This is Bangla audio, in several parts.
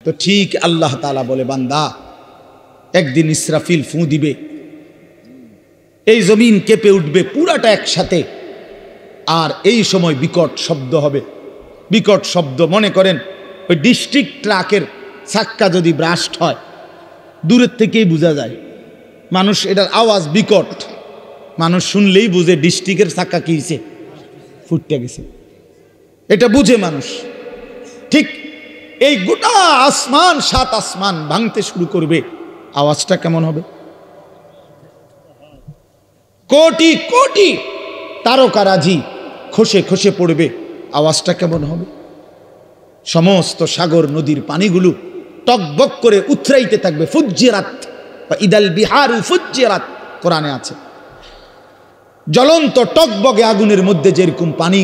তো ঠিক আল্লাহ তাআলা বলে, বান্দা একদিন ইসরাফিল ফু দিবে, এই জমিন কেঁপে উঠবে পুরাটা একসাথে, আর এই সময় বিকট শব্দ হবে। বিকট শব্দ মনে করেন ওই ডিস্ট্রিক্ট ট্রাকের চাক্কা যদি ব্রাস্ট হয়, দূরের থেকেই বোঝা যায়। মানুষ এটার আওয়াজ বিকট, মানুষ শুনলেই বুঝে ডিস্ট্রিক্টের চাক্কা কি হয়েছে, ফুটতে গেছে, এটা বুঝে মানুষ। ঠিক এই গোটা আসমান, 7 আসমান ভাঙতে শুরু করবে, আওয়াজটা কেমন হবে? কোটি কোটি তারকারাজি খসে খসে পড়বে, আওয়াজটা কেমন হবে? সমস্ত সাগর নদীর পানিগুলো টকবক করে উথরাইতে থাকবে। ফুজ্জিরাত বা ইদাল বিহারু ফুজ্জিরাত কোরআনে আছে। জ্বলন্ত টকবগে আগুনের মধ্যে যেরকম পানি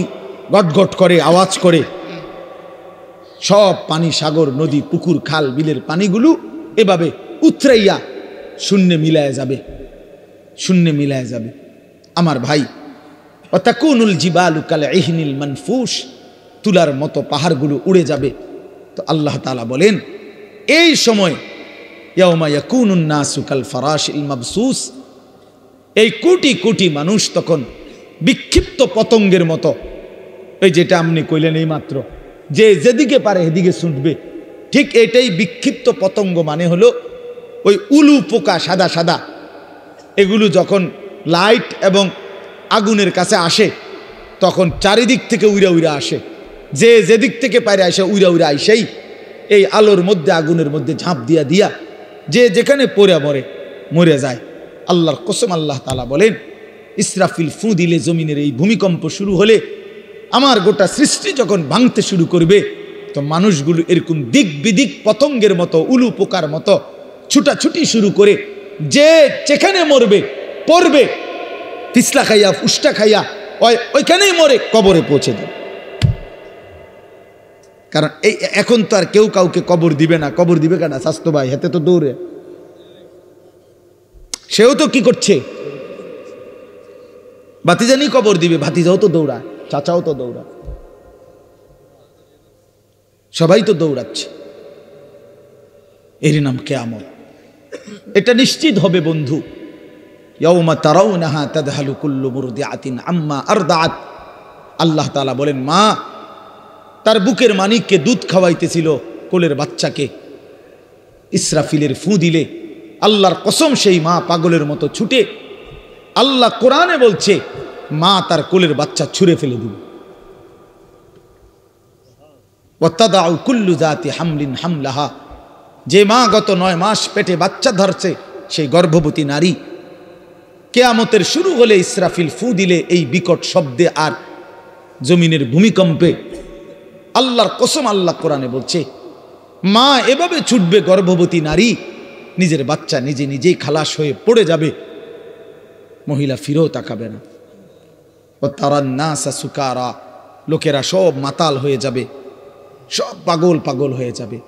গটগট করে আওয়াজ করে, সব পানি, সাগর নদী পুকুর খাল বিলের পানিগুলো এভাবে উথরাইয়া শূন্যে মিলায় যাবে, শূন্যে মিলায় যাবে। আমার ভাই, ওয়াতাকুনুল জিবালু কাল ইহনিল মানফুস, তুলার মতো পাহাড়গুলো উড়ে যাবে। তো আল্লাহ তাআলা বলেন, এই সময় ইয়াউমা ইয়াকুনুন নাসু কাল ফারাশিল মাবসুস, এই কোটি কোটি মানুষ তখন বিক্ষিপ্ত পতঙ্গের মতো, এই যেটা আপনি কইলেন এই মাত্র, যে যেদিকে পারে সেদিকে ছুটবে, ঠিক এটাই বিক্ষিপ্ত পতঙ্গ। মানে হলো ওই উলু পোকা সাদা সাদা, এগুলো যখন লাইট এবং আগুনের কাছে আসে তখন চারিদিক থেকে উইরা উইরা আসে, যে যেদিক থেকে পারে আসে উইরা উইরা আইসেই এই আলোর মধ্যে আগুনের মধ্যে ঝাঁপ দিয়া দিয়া যে যেখানে পড়ে মরে যায়। আল্লাহর কসম, আল্লাহ তাআলা বলেন, ইসরাফিল ফু দিলে জমিনের এই ভূমিকম্প শুরু হলে, আমার গোটা সৃষ্টি যখন ভাঙতে শুরু করবে, তো মানুষগুলো এরকম দিক বিদিক পতঙ্গের মতো, উলু পোকার মতো ছুটাছুটি শুরু করে, যে যেখানে মরবে পড়বে, পিছলা খাইয়া ফুসটা খাইয়া ওইখানেই মরে কবরে পৌঁছে দেবে। কারণ এই এখন তো আর কেউ কাউকে কবর দিবে না। কবর দিবে কেনা? স্বাস্থ্য ভাই হাতে তো দৌড়ে, সেও তো কি করছে, ভাতিজানি কবর দিবে, ভাতিজাও তো দৌড়ায়, চাচাও তো দৌড়ায়, সবাই তো দৌড়াচ্ছে। এর নাম কিয়ামত। এটা নিশ্চিত হবে বন্ধু। ইয়াউমা তারাউনাহা তাদহালু কুল্লু মুরদিআতিন আম্মা আরদাআত। আল্লাহ তাআলা বলেন, মা তার বুকের মানিককে দুধ খাওয়াইতেছিল, কোলের বাচ্চাকে, ইসরাফিলের ফু দিলে আল্লাহর কসম সেই মা পাগলের মতো ছুটে, আল্লাহ কোরআনে বলছে, মা তার কোলের বাচ্চা ছুঁড়ে ফেলে দিবে। ওয়াতাদাউ কুল্লু যাতি হামলিন হামলাহা, যে মা গত 9 মাস পেটে বাচ্চা ধরছে, সেই গর্ভবতী নারী কিয়ামতের শুরু হলে ইসরাফিল ফু দিলে এই বিকট শব্দে আর জমিনের ভূমিকম্পে, আল্লাহর কসম আল্লাহ কোরআনে বলছে, মা এভাবে ছুটবে, গর্ভবতী নারী নিজের বাচ্চা নিজে নিজেই খালাস হয়ে পড়ে যাবে, মহিলা ফিরেও তাকাবে না। ও তারান নাসা সুকারা, লোকেরা সব মাতাল হয়ে যাবে, সব পাগল পাগল হয়ে যাবে।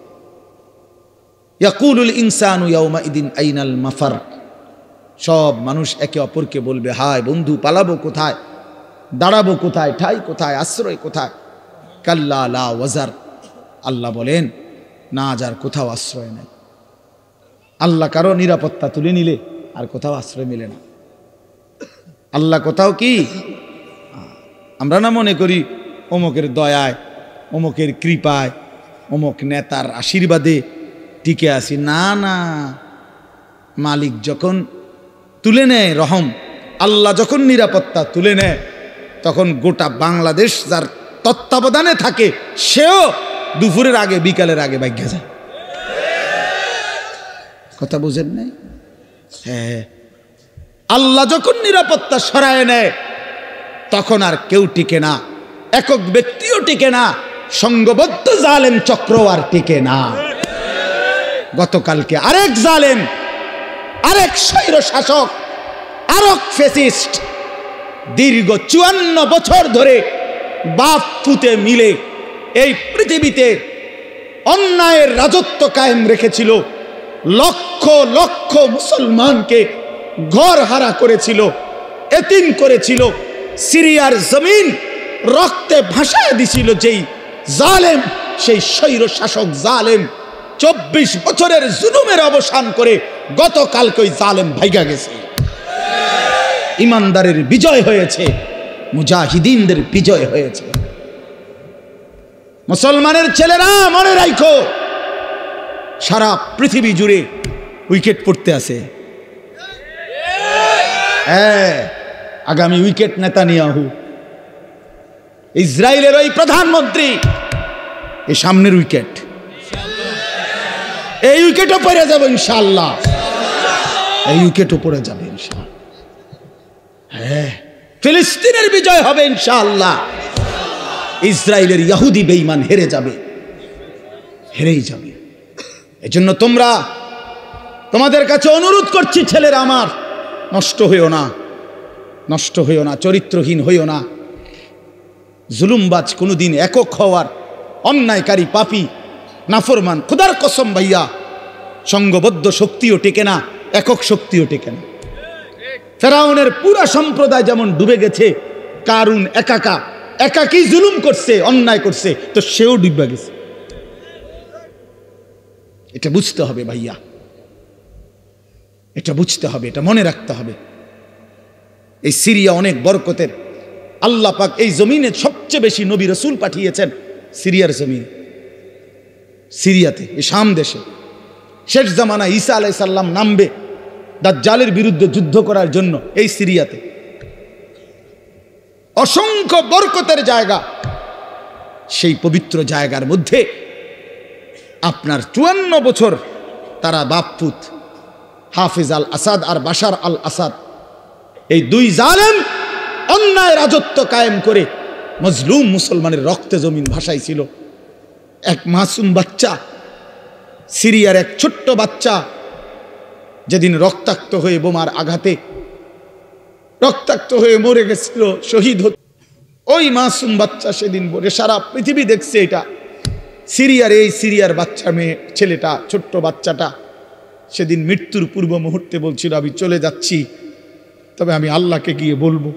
ইয়াকুলুল ইনসানু ইয়াউমাইদিন আইনাল মাফার, সব মানুষ একে অপরকে বলবে, হায় বন্ধু, পালাবো কোথায়, দাঁড়াবো কোথায়, ঠাই কোথায়, আশ্রয় কোথায়? কাল্লা লা ওয়াজার, আল্লাহ বলেন, না যার কোথাও আশ্রয় নেই। আল্লাহ কারো নিরাপত্তা তুলে নিলে আর কোথাও আশ্রয় মিলে না। আল্লাহ কোথাও কি, আমরা না মনে করি অমুকের দয়ায়, অমুকের কৃপায়, অমুক নেতার আশীর্বাদে টিকে আসি। না না, মালিক যখন তুলে নেয় রহম, আল্লাহ যখন নিরাপত্তা তুলে নেয়, তখন গোটা বাংলাদেশ যার তত্ত্বাবধানে থাকে, সেও দুপুরের আগে বিকালের আগে ভাগ্যে যায়। কথা বুঝেন নাই? হ্যাঁ, আল্লাহ যখন নিরাপত্তা সরায় নেয়, তখন আর কেউ টিকে না, একক ব্যক্তিও টিকে না, সংঘবদ্ধ জালেম চক্র আর টিকে না। গতকালকে আরেক জালেম, আরেক স্বৈর শাসক, আরেক ফ্যাসিস্ট দীর্ঘ 54 বছর ধরে বাপ পুতে মিলে এই পৃথিবীতে অন্যায়ের রাজত্ব কায়েম রেখেছিল, লক্ষ লক্ষ মুসলমানকে ঘর হারা করেছিল, এতিম করেছিল, সিরিয়ার জমিন রক্তে ভাসায় দিছিল। যেই জালেম, সেই স্বৈর শাসক জালেম 24 বছরের জুলুমের অবসান করে গতকালকে ওই জালেম ভাইগা গেছে। ইমানদারের বিজয় হয়েছে, মুজাহিদিনদের বিজয় হয়েছে। মুসলমানের ছেলেরা মনে রাখো, সারা পৃথিবী জুড়ে উইকেট পড়তে আছে। হ্যাঁ, আগামী উইকেট নেতানিয়াহু, ইসরায়েলের ওই প্রধানমন্ত্রী, এই সামনের উইকেট, এই উইকেটও পড়ে যাবে ইনশাআল্লাহ, এই উইকেটও পড়ে যাবে ইনশাআল্লাহ। হ্যাঁ, ফিলিস্তিনের বিজয় হবে ইনশাআল্লাহ। ইসরায়েলের ইহুদি বেঈমান হেরে যাবে, হেরেই যাবে। এজন্য তোমাদের কাছে অনুরোধ করছি, ছেলেরা আমার, নষ্ট হইও না, নষ্ট হইও না, চরিত্রহীন হইও না। জুলুমবাজ কোনোদিন একক হওয়ার, অন্যায়কারী পাপী নাফরমান খোদার কসম ভাইয়া, সংঘবদ্ধ শক্তিও টেকে না, একক শক্তিও টেকে না। ফেরাউনের পুরা সম্প্রদায় যেমন ডুবে গেছে, কারুন একাকী জুলুম করছে, অন্যায় করছে, তো সেও ডুবে গেছে। এটা বুঝতে হবে ভাইয়া, এটা বুঝতে হবে, এটা মনে রাখতে হবে। এই সিরিয়া অনেক বরকতের, আল্লাহ পাক এই জমিনে সবচেয়ে বেশি নবী রাসূল পাঠিয়েছেন সিরিয়ার জমিনে, সিরিয়াতে, এই শাম দেশে। শেষ জামানা ঈসা আলাইহিস সালাম নামবে দাজ্জালের বিরুদ্ধে যুদ্ধ করার জন্য এই সিরিয়াতে। অসংখ্য বরকতের জায়গা, সেই পবিত্র জায়গার মধ্যে আপনার 54 বছর তারা বাপপুত হাফিজ আল আসাদ আর বাশার আল আসাদ, এই দুই জালেম অন্যায় রাজত্ব কায়েম করে মজলুম মুসলমানের রক্তে জমিন ভাসাইছিল। এক মাসুম বাচ্চা, সিরিয়ার এক ছোট্ট বাচ্চা যেদিন রক্তাক্ত হয়ে বোমার আঘাতে রক্তাক্ত হয়ে মরে গেছিল, শহীদ হতো, ওই মাসুম বাচ্চা সেদিন বলে সারা পৃথিবী দেখছে এটা। সিরিয়ার বাচ্চা মেয়ে ছেলেটা, ছোট্ট বাচ্চাটা সেদিন মৃত্যুর পূর্ব মুহূর্তে বলছিল, আমি চলে যাচ্ছি, তবে আমি আল্লাহকে গিয়ে বলবো।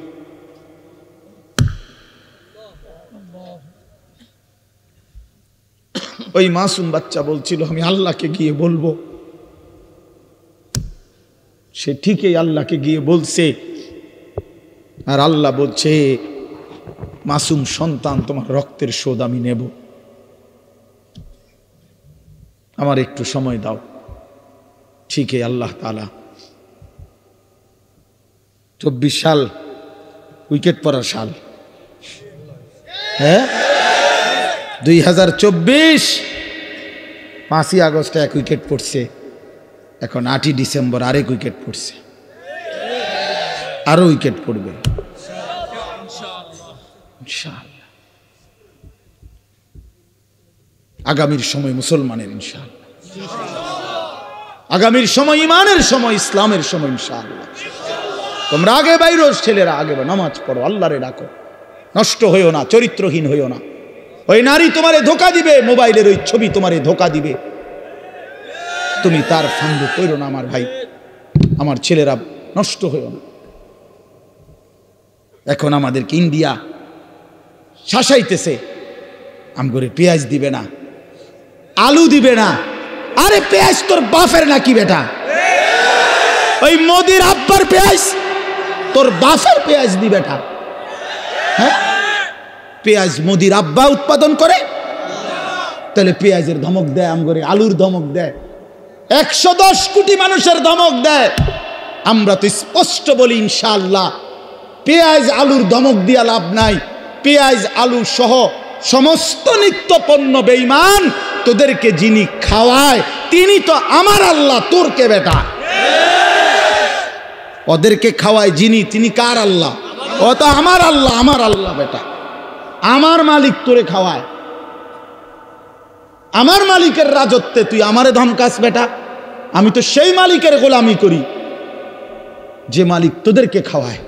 ওই মাসুম বাচ্চা বলছিল, আমি আল্লাহকে গিয়ে বলবো। সে ঠিকই আল্লাহকে গিয়ে বলছে, আর আল্লাহ বলছে, মাসুম সন্তান, তোমার রক্তের শোধ আমি নেব, আমার একটু সময় দাও। ঠিকই আল্লাহ তাআলা 24 সাল উইকেট পড়ার সাল, হ্যাঁ 2024 5ই আগস্ট এক উইকেট পড়ছে, এখন 8ই ডিসেম্বর আরেক উইকেট পড়ছে, আরো উইকেট পড়বে ইনশাআল্লাহ। আগামীর সময় মুসলমানের ইনশাআল্লাহ, আগামীর সময় ইমানের সময়, ইসলামের সময় ইনশাআল্লাহ। তোমরা আগে বাইরো, ছেলেরা আগে নামাজ পড়ো, আল্লাহরে ডাকো, নষ্ট হইও না, চরিত্রহীন হইও না। ওই নারী তোমারে ধোকা দিবে, মোবাইলের ওই ছবি তোমারে ধোকা দিবে, তুমি তার ফান্দে পড়ো না আমার ভাই, আমার ছেলেরা, নষ্ট হইও না। এখন আমাদেরকে ইন্ডিয়া শাসাইতেছে, আমগরে পেঁয়াজ দিবে না, আলু দিবে না। আরে পেঁয়াজ তোর বাপের নাকি বেটা? ওই মোদির আব্বার পেঁয়াজ তোর বাপের পেঁয়াজ দি বেটা? হ্যাঁ, পেঁয়াজ মোদির আব্বা উৎপাদন করে, তাহলে পেঁয়াজের ধমক দেয় আমগরে, আলুর ধমক দেয়, 110 কোটি মানুষের ধমক দেয়। আমরা তো স্পষ্ট বলি ইনশাআল্লাহ, পেঁয়াজ আলুর ধমক দিয়া লাভ নাই। পেঁয়াজ আলু সহ সমস্ত নিত্য পণ্য বেঈমান, তোদেরকে যিনি খাওয়ায় তিনি তো আমার আল্লাহ, তোর কে বেটা? ওদেরকে খাওয়ায় যিনি, তিনি কার আল্লাহ? ও তো আমার আল্লাহ, আমার আল্লাহ বেটা, আমার মালিক তোরে খাওয়ায়। আমার মালিকের রাজত্বে তুই আমারে ধমকাস বেটা? আমি তো সেই মালিকের গোলামি করি যে মালিক তোদেরকে খাওয়ায়।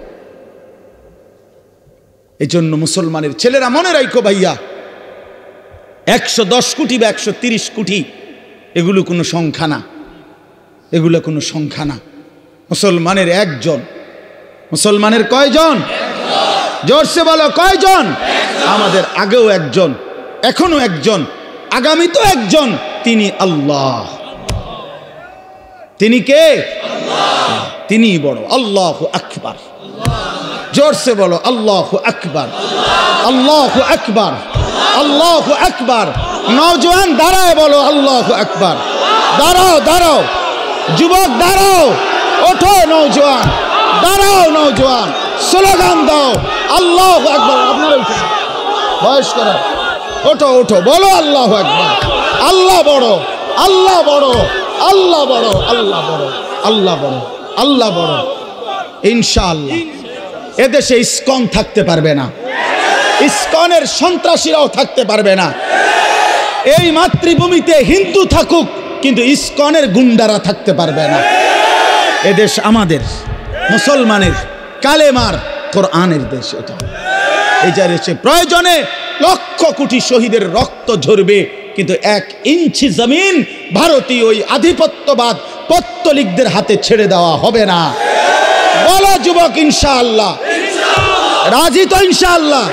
এই জন্য মুসলমানের ছেলেরা মনে রাখো ভাইয়া, 110 কোটি বা 130 কোটি এগুলো কোনো সংখ্যা না, এগুলো কোনো সংখ্যা না। মুসলমানের একজন। মুসলমানের কয়জন? জোরসে বলো, কয়জন? আমাদের আগেও একজন, এখনো একজন, আগামী তো একজন। তিনি আল্লাহ। তিনি কে? তিনি বড়। আল্লাহু আকবার। জোরসে বলো আল্লাহু আকবার, আল্লাহু আকবার, আল্লাহু আকবার। নওজোয়ান দাঁড়ায় বলো আল্লাহু আকবার। দাঁড়াও, দাঁড়াও যুবক, দাঁড়াও, ওঠো নওজোয়ান, দাঁড়াও নওজোয়ান, স্লোগান দাও আল্লাহু আকবার। আপনারা উঠুন, বয়স্করা ওঠো, ওঠো, বলো আল্লাহু আকবার। আল্লাহ বড়, আল্লাহ বড়, আল্লাহ বড়, আল্লাহ বড়, আল্লাহ বড়, আল্লাহ বড়। ইনশাআল্লাহ এদেশে ইসকন থাকতে পারবে না, ইসকনের সন্ত্রাসীরাও থাকতে পারবে না। এই মাতৃভূমিতে হিন্দু থাকুক, কিন্তু ইসকনের গুন্ডারা থাকতে পারবে না। এদেশ আমাদের, মুসলমানের, কালেমার, কোরআনের দেশ। এটা এই যে দেশে প্রয়োজনে লক্ষ কোটি শহীদের রক্ত ঝরবে, কিন্তু 1 ইঞ্চি জমিন ভারতীয় ওই আধিপত্যবাদ পত্তলিকদের হাতে ছেড়ে দেওয়া হবে না। বলো যুবক ইনশাআল্লাহ, রাজি তো ইনশাআল্লাহ?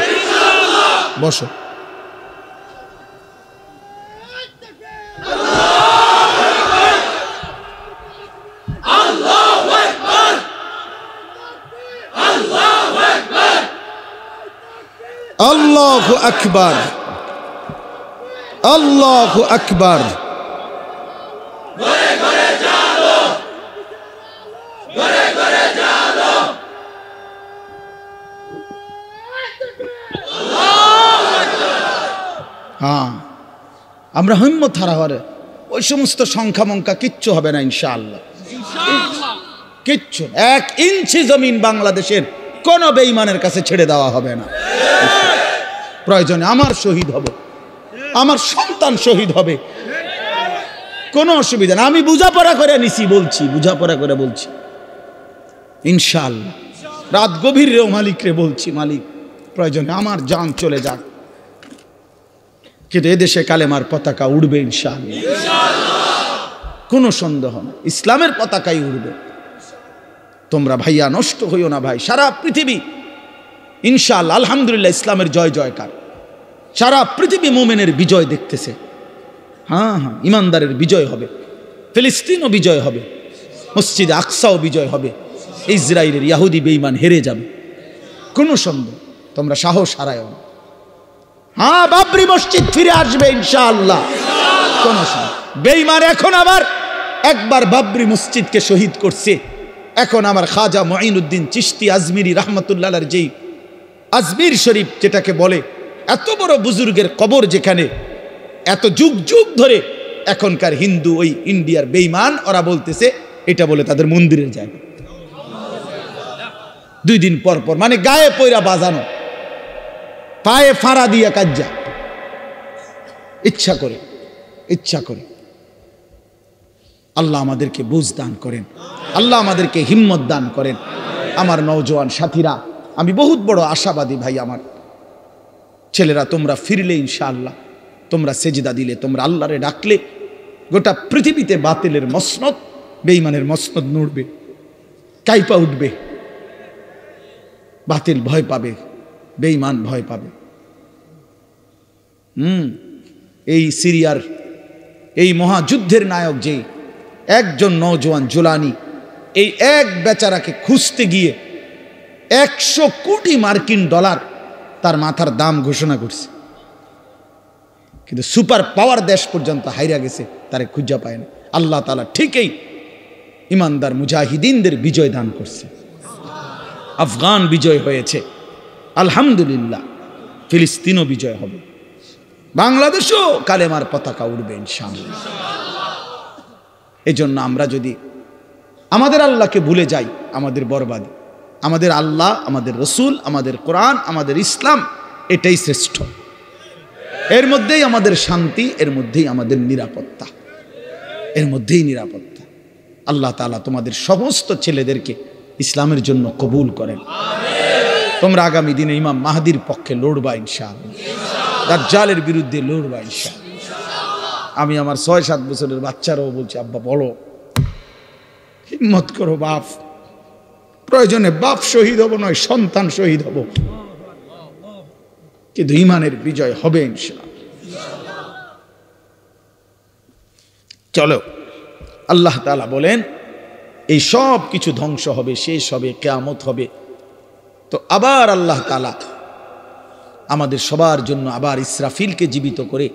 বসো। আল্লাহু আকবার, আল্লাহু আকবার। হ্যাঁ, আমরা হিম্মত হারা হরে ওই সমস্ত সংখ্যা মঙ্কা কিচ্ছু হবে না ইনশাআল্লাহ, কিচ্ছু। 1 ইঞ্চি জমিন বাংলাদেশের কোন বেঈমানের কাছে ছেড়ে দেওয়া হবে না। প্রয়োজনে আমার শহীদ হবে, আমার সন্তান শহীদ হবে, কোনো অসুবিধা না। আমি বুঝাপড়া করে নিছি, বলছি বুঝাপড়া করে বলছি ইনশাআল্লাহ। রাত গভীরেও মালিকরে বলছি, মালিক প্রয়োজনে আমার জান চলে যাক, কিন্তু এদেশে কালেমার পতাকা উড়বে ইনশাআল্লাহ, কোনো সন্দেহ না। ইসলামের পতাকাই উড়বে। তোমরা ভাইয়া নষ্ট হইও না ভাই। সারা পৃথিবী ইনশাআল্লাহ আলহামদুলিল্লাহ ইসলামের জয় জয়কার। সারা পৃথিবী মুমিনের বিজয় দেখতেছে। হ্যাঁ হ্যাঁ, ইমানদারের বিজয় হবে, ফিলিস্তিনও বিজয় হবে, মসজিদে আকসাও বিজয় হবে, ইসরায়েলের ইহুদি বেঈমান হেরে যাবে, কোনো সন্দেহ। তোমরা সাহস হারায়ও না। হ্যাঁ, বাবরি মসজিদ ফিরে আসবে ইনশাআল্লাহ, কোনো সন্দেহ। বেঈমান এখন আবার একবার বাবরি মসজিদকে শহীদ করছে, এখন আমার খাজা মুঈনুদ্দিন চিশতি আজমিরি রাহমাতুল্লাহ আলাইহির যেই আজমির শরীফ যেটাকে বলে, এত বড় বুজুর্গের কবর, যেখানে এত যুগ যুগ ধরে এখনকার হিন্দু ওই ইন্ডিয়ার বেঈমান ওরা বলতেছে এটা বলে তাদের মন্দিরের জায়গা। 2 দিন পর পর মানে গায়ে পয়রা বাজানো, পায়ে ফাড়া দিয়া কাজ্জা, ইচ্ছা করে, ইচ্ছা করে। আল্লাহ আমাদেরকে বুঝ দান করেন, আল্লাহ আমাদেরকে হিম্মত দান করেন। আমার নওজোয়ান সাথীরা, আমি বহুত বড় আশাবাদী ভাই। আমার ছেলেরা, তোমরা ফিরলে ইনশাআল্লাহ, তোমরা সেজদা দিলে, তোমরা আল্লাহরে ডাকলে, গোটা পৃথিবীতে বাতিলের মসনদ, বেঈমানের মসনদ নড়বে, কাইপা উঠবে। বাতিল ভয় পাবে, বেঈমান ভয় পাবে। এই সিরিয়ার এই মহাযুদ্ধের নায়ক যে একজন নওজোয়ান জুলানি, এই এক বেচারাকে খুঁজতে গিয়ে 100 কোটি মার্কিন ডলার তার মাথার দাম ঘোষণা করছে, কিন্তু সুপার পাওয়ার দেশ পর্যন্ত হাইরা গেছে, তারে খুঁজা পায় না। আল্লাহ তাআলা ঠিকই ইমানদার মুজাহিদিনদের বিজয় দান করছে। আফগান বিজয় হয়েছে আলহামদুলিল্লাহ, ফিলিস্তিনও বিজয় হবে, বাংলাদেশও কালেমার পতাকা উড়বে ইনশাআল্লাহ। এজন্য আমরা যদি আমাদের আল্লাহকে ভুলে যাই, আমাদের বরবাদ। আমাদের আল্লাহ, আমাদের রসুল, আমাদের কোরআন, আমাদের ইসলাম, এটাই শ্রেষ্ঠ। এর মধ্যেই আমাদের শান্তি, এর মধ্যেই আমাদের নিরাপত্তা, এর মধ্যেই নিরাপত্তা। আল্লাহ তাআলা তোমাদের সমস্ত ছেলেদেরকে ইসলামের জন্য কবুল করেন। তোমরা আগামী দিনে ইমাম মাহদির পক্ষে লড়বা ইনশাআল্লাহ, দাজ্জালের বিরুদ্ধে লড়বা ইনশাআল্লাহ। আমি আমার 6-7 বছরের বাচ্চারাও বলছি, আব্বা বলো, হিম্মত করো বাপ, প্রয়োজনে বাপ শহীদ হব নয়, সন্তান শহীদ হব, কিন্তু ইমানের বিজয় হবে ইনশাআল্লাহ। চলো, আল্লাহ তাআলা বলেন এই সব কিছু ধ্বংস হবে, শেষ হবে, কিয়ামত হবে। তো আবার আল্লাহ তাআলা আমাদের সবার জন্য আবার ইসরাফিলকে জীবিত করে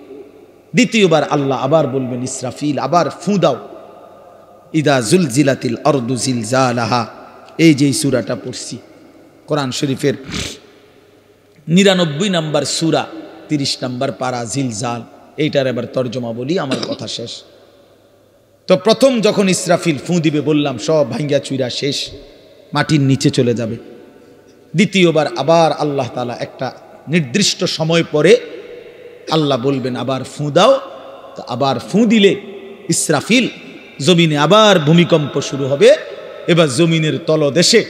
দ্বিতীয়বার আল্লাহ আবার বলবেন, ইসরাফিল আবার ফু দাও। ইদা জুলজিলাতিল আরদু জিলজালাহা, এই যে সূরাটা পড়ছি কোরআন শরীফের 99 নম্বর সূরা 30 নম্বর পারা, জিলজাল, এইটার এবার তর্জমা বলি, আমার কথা শেষ। তো প্রথম যখন ইসরাফিল ফু দিবে বললাম সব ভাঙ্গা চুইরা শেষ, মাটির নিচে চলে যাবে। দ্বিতীয়বার আবার আল্লাহ তাআলা একটা নির্দিষ্ট সময় পরে আল্লাহ বলবেন আবার ফু দাও। তো আবার ফু দিলে ইসরাফিল জমিনে আবার ভূমিকম্প শুরু হবে। এবার জমিনের তলদেশে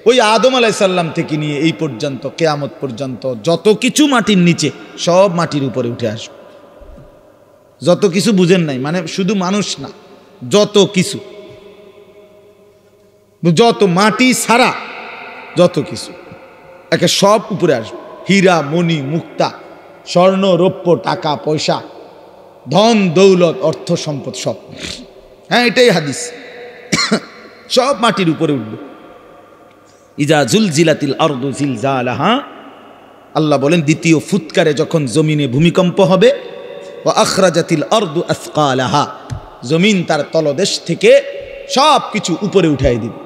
ওই আদম আলাইহিস সালাম থেকে নিয়ে এই পর্যন্ত কিয়ামত পর্যন্ত যত কিছু মাটির নিচে সব মাটির উপরে উঠে আসবে। যত কিছু বুঝেন নাই, মানে শুধু মানুষ না, যত কিছু, যত মাটি ছাড়া যত কিছু একে সব উপরে আসবে। হীরা মণি মুক্তা, স্বর্ণ রৌপ্য, টাকা পয়সা, ধন দৌলত, অর্থ সম্পদ সব। হ্যাঁ, এটাই হাদিস। সব মাটির উপরে উঠবে। ইজা জুলজিলাতিল আরদু জিলজালাহা, আল্লাহ বলেন দ্বিতীয় ফুৎকারে যখন জমিনে ভূমিকম্প হবে, ওয়া আখরাজাতিল আরদু আসকালাহা, জমিন তার তলদেশ থেকে সব কিছু উপরে উঠাই দিবে।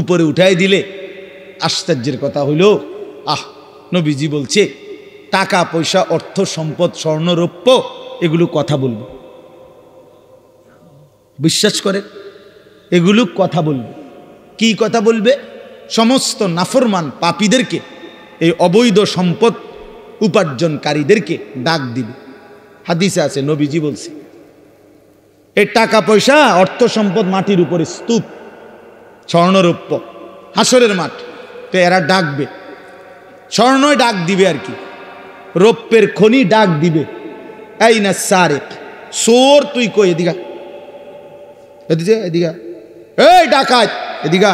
উপরে উঠাই দিলে আশ্চর্যের কথা হইল, নবীজি বলছে টাকা পয়সা, অর্থ সম্পদ, স্বর্ণ রৌপ্য এগুলো কথা বলবে। বিশ্বাস করে এগুলো কথা বলবে। কি কথা বলবে? সমস্ত নাফরমান পাপীদেরকে, এই অবৈধ সম্পদ উপার্জনকারীদেরকে ডাক দিবে। হাদিসে আছে, নবীজি বলছে এই টাকা পয়সা, অর্থ সম্পদ মাটির উপরে স্তূপ, স্বর্ণরৌপ্য হাসরের মাঠ। তো এরা ডাকবে, স্বর্ণই ডাক দিবে আর কি, রৌপ্যের খনি ডাক দিবে, এই না সারেক, চোর তুই কই, এদিকে এদিকে এদিকে, এই ডাকাত এদিকে,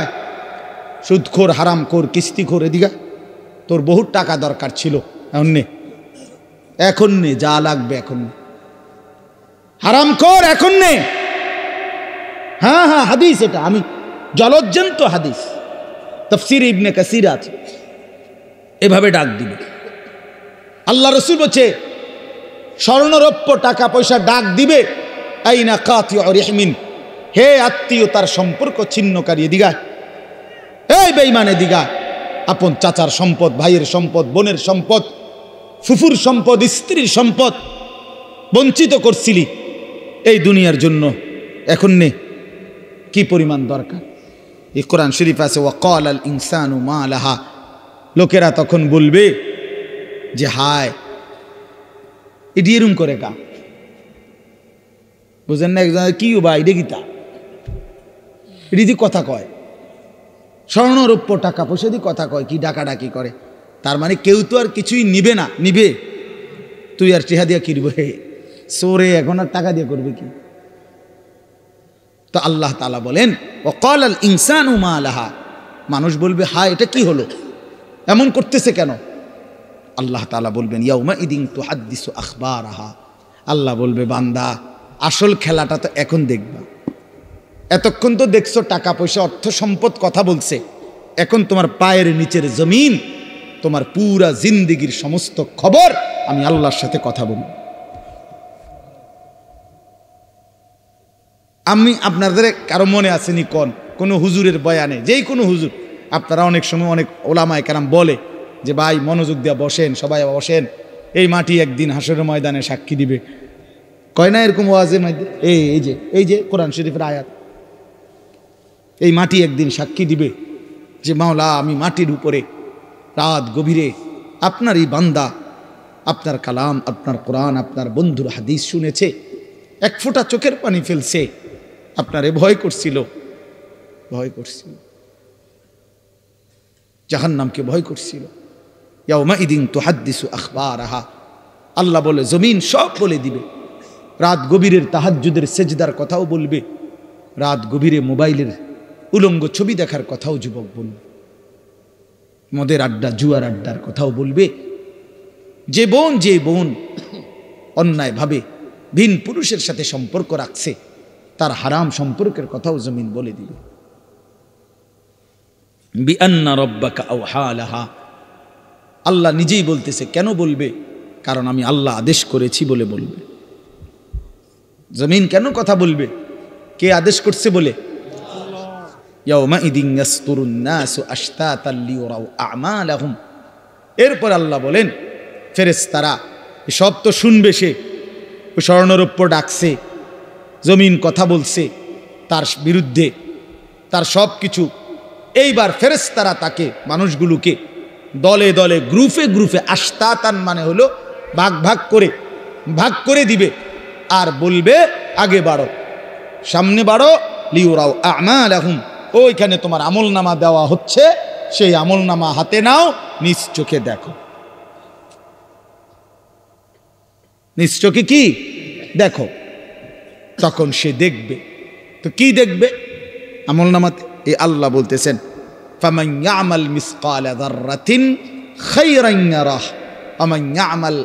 সুদখোর হারামখোর কিস্তিখোর এদিকে, তোর বহুত টাকা দরকার ছিল, এখন নে যা লাগবে এখন নে, হারামখোর এখন নে। হ্যাঁ হ্যাঁ, হাদিস, এটা আমি জলজ্জন্ত হাদিস, তাফসীর ইবনে কাসির আছে, এভাবে ডাক দিবে। আল্লাহ রাসূল বলছে স্বর্ণরৌপ্য টাকা পয়সা ডাক দিবে, আইনা কাতিউ রিহমিন, হে আত্মীয়তার সম্পর্ক ছিন্নকারী এদিকে, এই বেঈমান এদিকে, আপন চাচার সম্পদ, ভাইয়ের সম্পদ, বোনের সম্পদ, ফুফুর সম্পদ, স্ত্রীর সম্পদ বঞ্চিত করছিলি এই দুনিয়ার জন্য, এখন নে, কি পরিমাণ দরকার। এই কোরআন শরীফ আছে, ওয়াকাল আল ইনসানু মা লাহা, লোকেরা তখন বলবে যে হায়, এটি এরম করে কা, বুঝেন না? একজন কি বা এটা গীতা, এটি দিয়ে কথা কয়, স্বর্ণরৌপ্য টাকা পয়সা দিয়ে কথা কয়, কি ডাকাডাকি করে। তার মানে কেউ তো আর কিছুই নিবে না, নিবে তুই আর টিহা দিয়া কিনবে, সোরে এখন আর টাকা দিয়ে করবে কি? তো আল্লাহ তাআলা বলেন ওয়াকাল আল ইনসানু মা লাহা, মানুষ বলবে হায় এটা কি হলো, এমন করতেছে কেন? আল্লাহ তাআলা বলবেন ইয়াউমা ইদিন তুহাদ্দিসু আখবারাহা, আল্লাহ বলবে বান্দা আসল খেলাটা তো এখন দেখবা, এতক্ষণ তো দেখছো টাকা পয়সা অর্থ সম্পদ কথা বলছে, এখন তোমার পায়ের নিচের জমিন, তোমার পুরা জিন্দেগির সমস্ত খবর আমি আল্লাহর সাথে কথা বলবো। আমি আপনাদের কারো মনে আসেনি কোন হুজুরের বয়ানে, যেই কোনো হুজুর, আপনারা অনেক সময় অনেক ওলামায়ে কেরাম বলে যে ভাই মনোযোগ দিয়ে বসেন, সবাই বসেন, এই মাটি একদিন হাসরের ময়দানে সাক্ষী দিবে, কয় না এরকম ওয়াজের মধ্যে? এই যে কোরআন শরীফের আয়াত, এই মাটি একদিন সাক্ষী দিবে যে মাওলা আমি মাটির উপরে রাত গভীরে আপনার এই বান্দা আপনার কালাম, আপনার কোরআন, আপনার বন্ধুর হাদিস শুনেছে, এক ফোঁটা চোখের পানি ফেলছে, আপনারে ভয় করছিল, জাহান্নামকে ভয় করছিল। ইয়াউমা ইদিন তুহাদ্দিসু আখবারাহা, আল্লাহ বলে জমিন সব বলে দিবে, রাত গভীরের তাহাজ্জুদের সেজদার কথাও বলবে, রাত গভীরে মোবাইলের উলঙ্গ ছবি দেখার কথাও যুবক বলবে, মদের আড্ডা জুয়ার আড্ডার কথাও বলবে। যে বোন অন্যায়ভাবে ভিন পুরুষের সাথে সম্পর্ক রাখছে, তার হারাম সম্পর্কের কথাও জমিন বলে দিবে। বিআন্না রাব্বাকা আওহা লাহা, আল্লাহ নিজেই বলতেছে। কেন বলবে? কারণ আমি আল্লাহ আদেশ করেছি বলে বলবে। জমিন কেন কথা বলবে? কে আদেশ করছে বলে? ইয়াউমাইদিন ইয়াসতুরুন নাসু আশতাতাল লিয়ুরাউ আমালাহুম। এরপর আল্লাহ বলেন ফেরেশতারা সব তো শুনবে, সে ওই স্বর্ণরৌপ্য ডাকছে, জমিন কথা বলছে তার বিরুদ্ধে, তার সব কিছু। এইবার ফেরেশতারা তাকে, মানুষগুলোকে দলে দলে, গ্রুপে গ্রুপে, আশতাতান মানে হলো ভাগ ভাগ করে দিবে আর বলবে আগে বাড়ো, সামনে বাড়ো। লিউরাও আমালাহুম, ওইখানে তোমার আমলনামা দেওয়া হচ্ছে, সেই আমলনামা হাতে নাও, নিজ চোখে দেখো। নিজ চোখে কি দেখো? তখন সে দেখবে। তো কি দেখবে আমলনামাতে? এই আল্লাহ বলতেছেন ফামান ইয়ামাল মিসকালা যাররাতিন খায়রান ইয়ারাহ ওয়া মান ইয়ামাল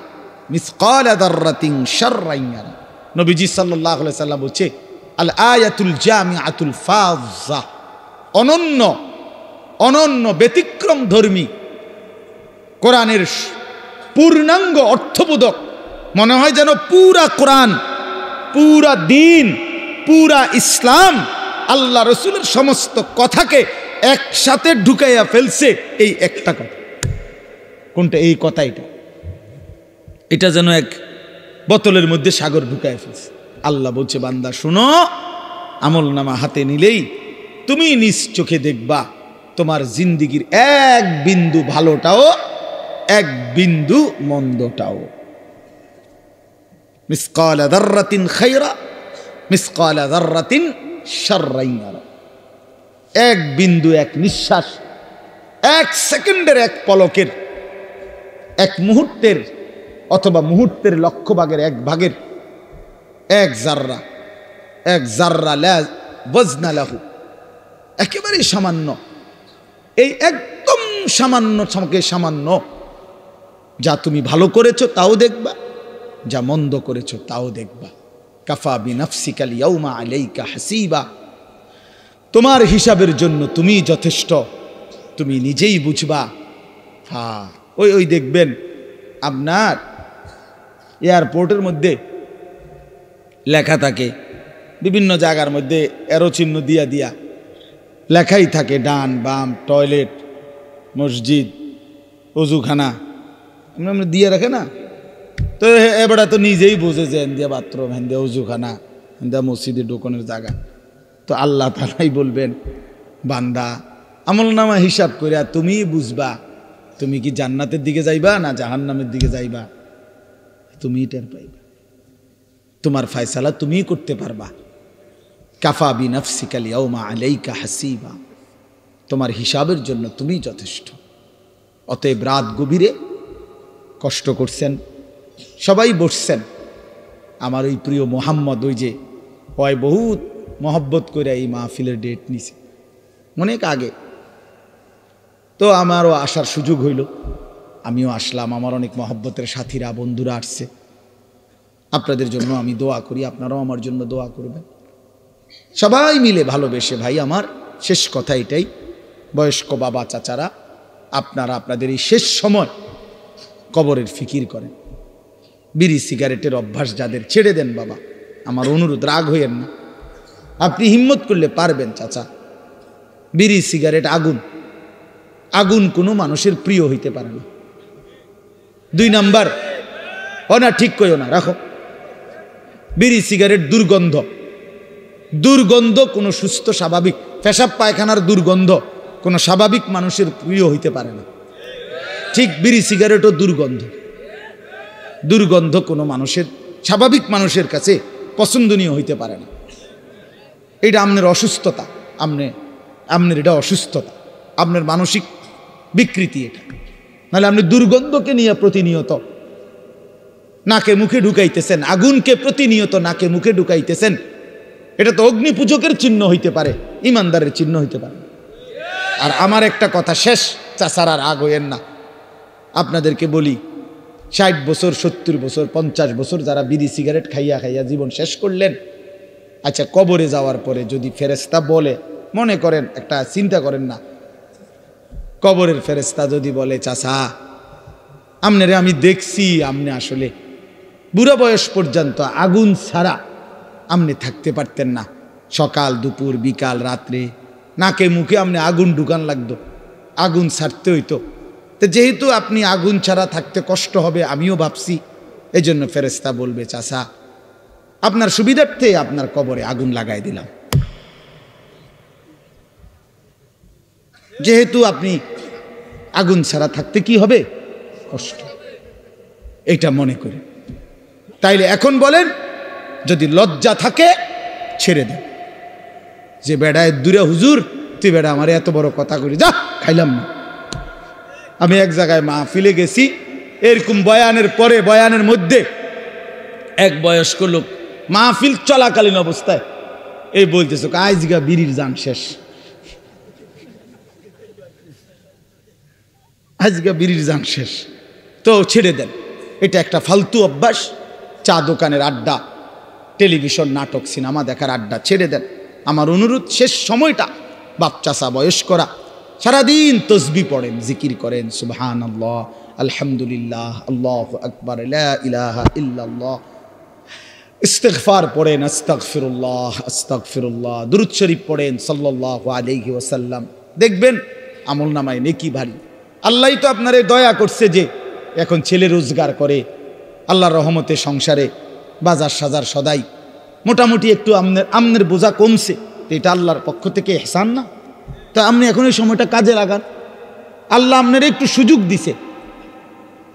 মিসকালা যাররাতিন শাররান ইয়ারাহ। নবীজি সাল্লাল্লাহু আলাইহি সাল্লাম বলছে আল আয়াতুল জামিআতুল ফাযা, অনন্য ব্যতিক্রম ধর্মী কোরআনের পূর্ণাঙ্গ অর্থবোধক। মনে হয় যেন পুরা কোরআন, পুরা দিন, পুরা ইসলাম, আল্লাহ রসুলের সমস্ত কথাকে একসাথে ঢুকাইয়া ফেলছে এই একটা কথা। কোনটা? এই কথা। এটা যেন এক বোতলের মধ্যে সাগর ঢুকাইয়া ফেলছে। আল্লাহ বলছে বান্দা শুনো, আমলনামা হাতে নিলেই তুমি নিজ চোখে দেখবা তোমার জিন্দিগির এক বিন্দু ভালোটাও, এক বিন্দু মন্দটাও। মিসকালা যাররাতিন খায়রা, মিসকালা যাররাতিন শাররান ইয়ারা। এক বিন্দু, এক নিঃশ্বাস, এক সেকেন্ডের, এক পলকের, এক মুহূর্তের, অথবা মুহূর্তের লক্ষ ভাগের এক ভাগের এক জাররা, এক জাররা লা ওয়াজনা লাহু, একেবারে সামান্য। এই একদম সামান্য থেকে সামান্য, যা তুমি ভালো করেছো তাও দেখবা, যা মন্দ করেছো তাও দেখবা। কাফা বিনাফসিকাল ইয়াউমা আলাইকা হাসিবা, তোমার হিসাবের জন্য তুমি যথেষ্ট, তুমি নিজেই বুঝবা। হ্যাঁ, ওই দেখবেন আপনার এয়ারপোর্টের মধ্যে লেখা থাকে, বিভিন্ন জায়গার মধ্যে এরো চিহ্ন দিয়া লেখাই থাকে, ডান বাম, টয়লেট, মসজিদ, অজুখানা আমরা দিয়ে রাখে না। তো এবারে তো নিজেই বুঝে যে হেন্দিয়া বাথরুম, হেন্দিয়া অজুখানা, হেন্দিয়া মসজিদে ঢোকনের জায়গা। তো আল্লাহ তাআলাই বলবেন বান্দা আমলনামা হিসাব করে তুমি বুঝবা তুমি কি জান্নাতের দিকে যাইবা না জাহান্নামের দিকে যাইবা, তুমি টের পাইবা। তোমার ফয়সালা তুমিই করতে পারবা। কাফা বিনাফসিকাল ইয়াউমা আলাইকা হাসিবা, তোমার হিসাবের জন্য তুমি যথেষ্ট। অতএব রাত গভীরে কষ্ট করছেন, সবাই বসছেন, আমার ওই প্রিয় মোহাম্মদ, ওই যে হয় বহুত মহব্বত করে এই মাহফিলের ডেট নিছে অনেক আগে, তো আমারও আসার সুযোগ হইল, আমিও আসলাম। আমার অনেক মহব্বতের সাথীরা, বন্ধুরা আসছে। আপনাদের জন্য আমি দোয়া করি, আপনারাও আমার জন্য দোয়া করবেন। সবাই মিলে ভালোবেসে, ভাই আমার শেষ কথা এটাই, বয়স্ক বাবা চাচারা, আপনারা আপনাদের এই শেষ সময় কবরের ফিকির করেন। বিড়ি সিগারেটের অভ্যাস যাদের, ছেড়ে দেন বাবা, আমার অনুরোধ, রাগ হইয়েন না। আপনি হিম্মত করলে পারবেন চাচা। বিড়ি সিগারেট আগুন কোনো মানুষের প্রিয় হইতে পারে না। 2 নাম্বার, না ঠিক কইও না, রাখো। বিড়ি সিগারেট দুর্গন্ধ কোনো সুস্থ স্বাভাবিক পেশাব পায়খানার দুর্গন্ধ কোনো স্বাভাবিক মানুষের প্রিয় হইতে পারে না। ঠিক বিড়ি সিগারেটও দুর্গন্ধ কোনো মানুষের, স্বাভাবিক মানুষের কাছে পছন্দনীয় হইতে পারে না। এটা আপনার অসুস্থতা, আপনার এটা অসুস্থতা, আপনার মানসিক বিকৃতি এটা। নাহলে আপনি দুর্গন্ধকে নিয়ে প্রতিনিয়ত নাকে মুখে ঢুকাইতেছেন, আগুনকে প্রতিনিয়ত নাকে মুখে ঢুকাইতেছেন, এটা তো অগ্নি পূজকের চিহ্ন হইতে পারে, ইমানদারের চিহ্ন হইতে পারে। আর আমার একটা কথা শেষ, চাচার আর রাগ হইয়েন না, আপনাদেরকে বলি, 60 বছর 70 বছর 50 বছর যারা বিড়ি সিগারেট খাইয়া খাইয়া জীবন শেষ করলেন, আচ্ছা কবরে যাওয়ার পরে যদি ফেরেশতা বলে, মনে করেন একটা চিন্তা করেন না, কবরের ফেরেশতা যদি বলে চাচা আমনে আমি দেখছি আমনে আসলে বুড়া বয়স পর্যন্ত আগুন ছাড়া আমনে থাকতে পারতেন না, সকাল দুপুর বিকাল রাত্রে নাকে মুখে আমনে আগুন ঢুকান লাগতো, আগুন ছাড়তে হইতো। তো যেহেতু আপনি আগুন ছাড়া থাকতে কষ্ট হবে আমিও ভাবছি, এই জন্য ফেরেশতা বলবে চাচা আপনার সুবিধার্থে আপনার কবরে আগুন লাগাই দিলাম, যেহেতু আপনি আগুন ছাড়া থাকতে কি হবে কষ্ট, এটা মনে করে। তাইলে এখন বলেন যদি লজ্জা থাকে ছেড়ে দেন, যে বেড়ায় দূরে হুজুর তুই বেড়া আমার এত বড় কথা করি, যা খাইলাম না। আমি এক জায়গায় মাহফিলে গেছি, এরকম বয়ানের পরে বয়ানের মধ্যে এক বয়স্ক লোক মাহফিল চলাকালীন অবস্থায় এই বলতেছে আজগা বিড়ির জান শেষ, আজগা বিড়ির জান শেষ, তো ছেড়ে দেন। এটা একটা ফালতু অভ্যাস, চা দোকানের আড্ডা, টেলিভিশন নাটক সিনেমা দেখার আড্ডা ছেড়ে দেন। আমার অনুরোধ শেষ সময়টা বাপ চাচা বয়স্করা সারাদিন তসবি পড়েন, জিকির করেন, সুবহানাল্লাহ, আলহামদুলিল্লাহ, আল্লাহু আকবার, লা ইলাহা ইল্লাল্লাহ, ইস্তিগফার পড়েন, আস্তাগফিরুল্লাহ আস্তাগফিরুল্লাহ, দুরূদ শরীফ পড়েন সাল্লাল্লাহু আলাইহি ওয়াসাল্লাম, দেখবেন আমলনামায় নেকি ভারী। আল্লাহই তো আপনারে দয়া করছে যে এখন ছেলে রোজগার করে, আল্লাহর রহমতে সংসারে বাজার সাজার সদাই মোটামুটি একটু আমনের বোঝা কমছে, এটা আল্লাহর পক্ষ থেকে ইহসান না? তা আপনি এখন এই সময়টা কাজে লাগান, আল্লাহ আপনার একটু সুযোগ দিছে,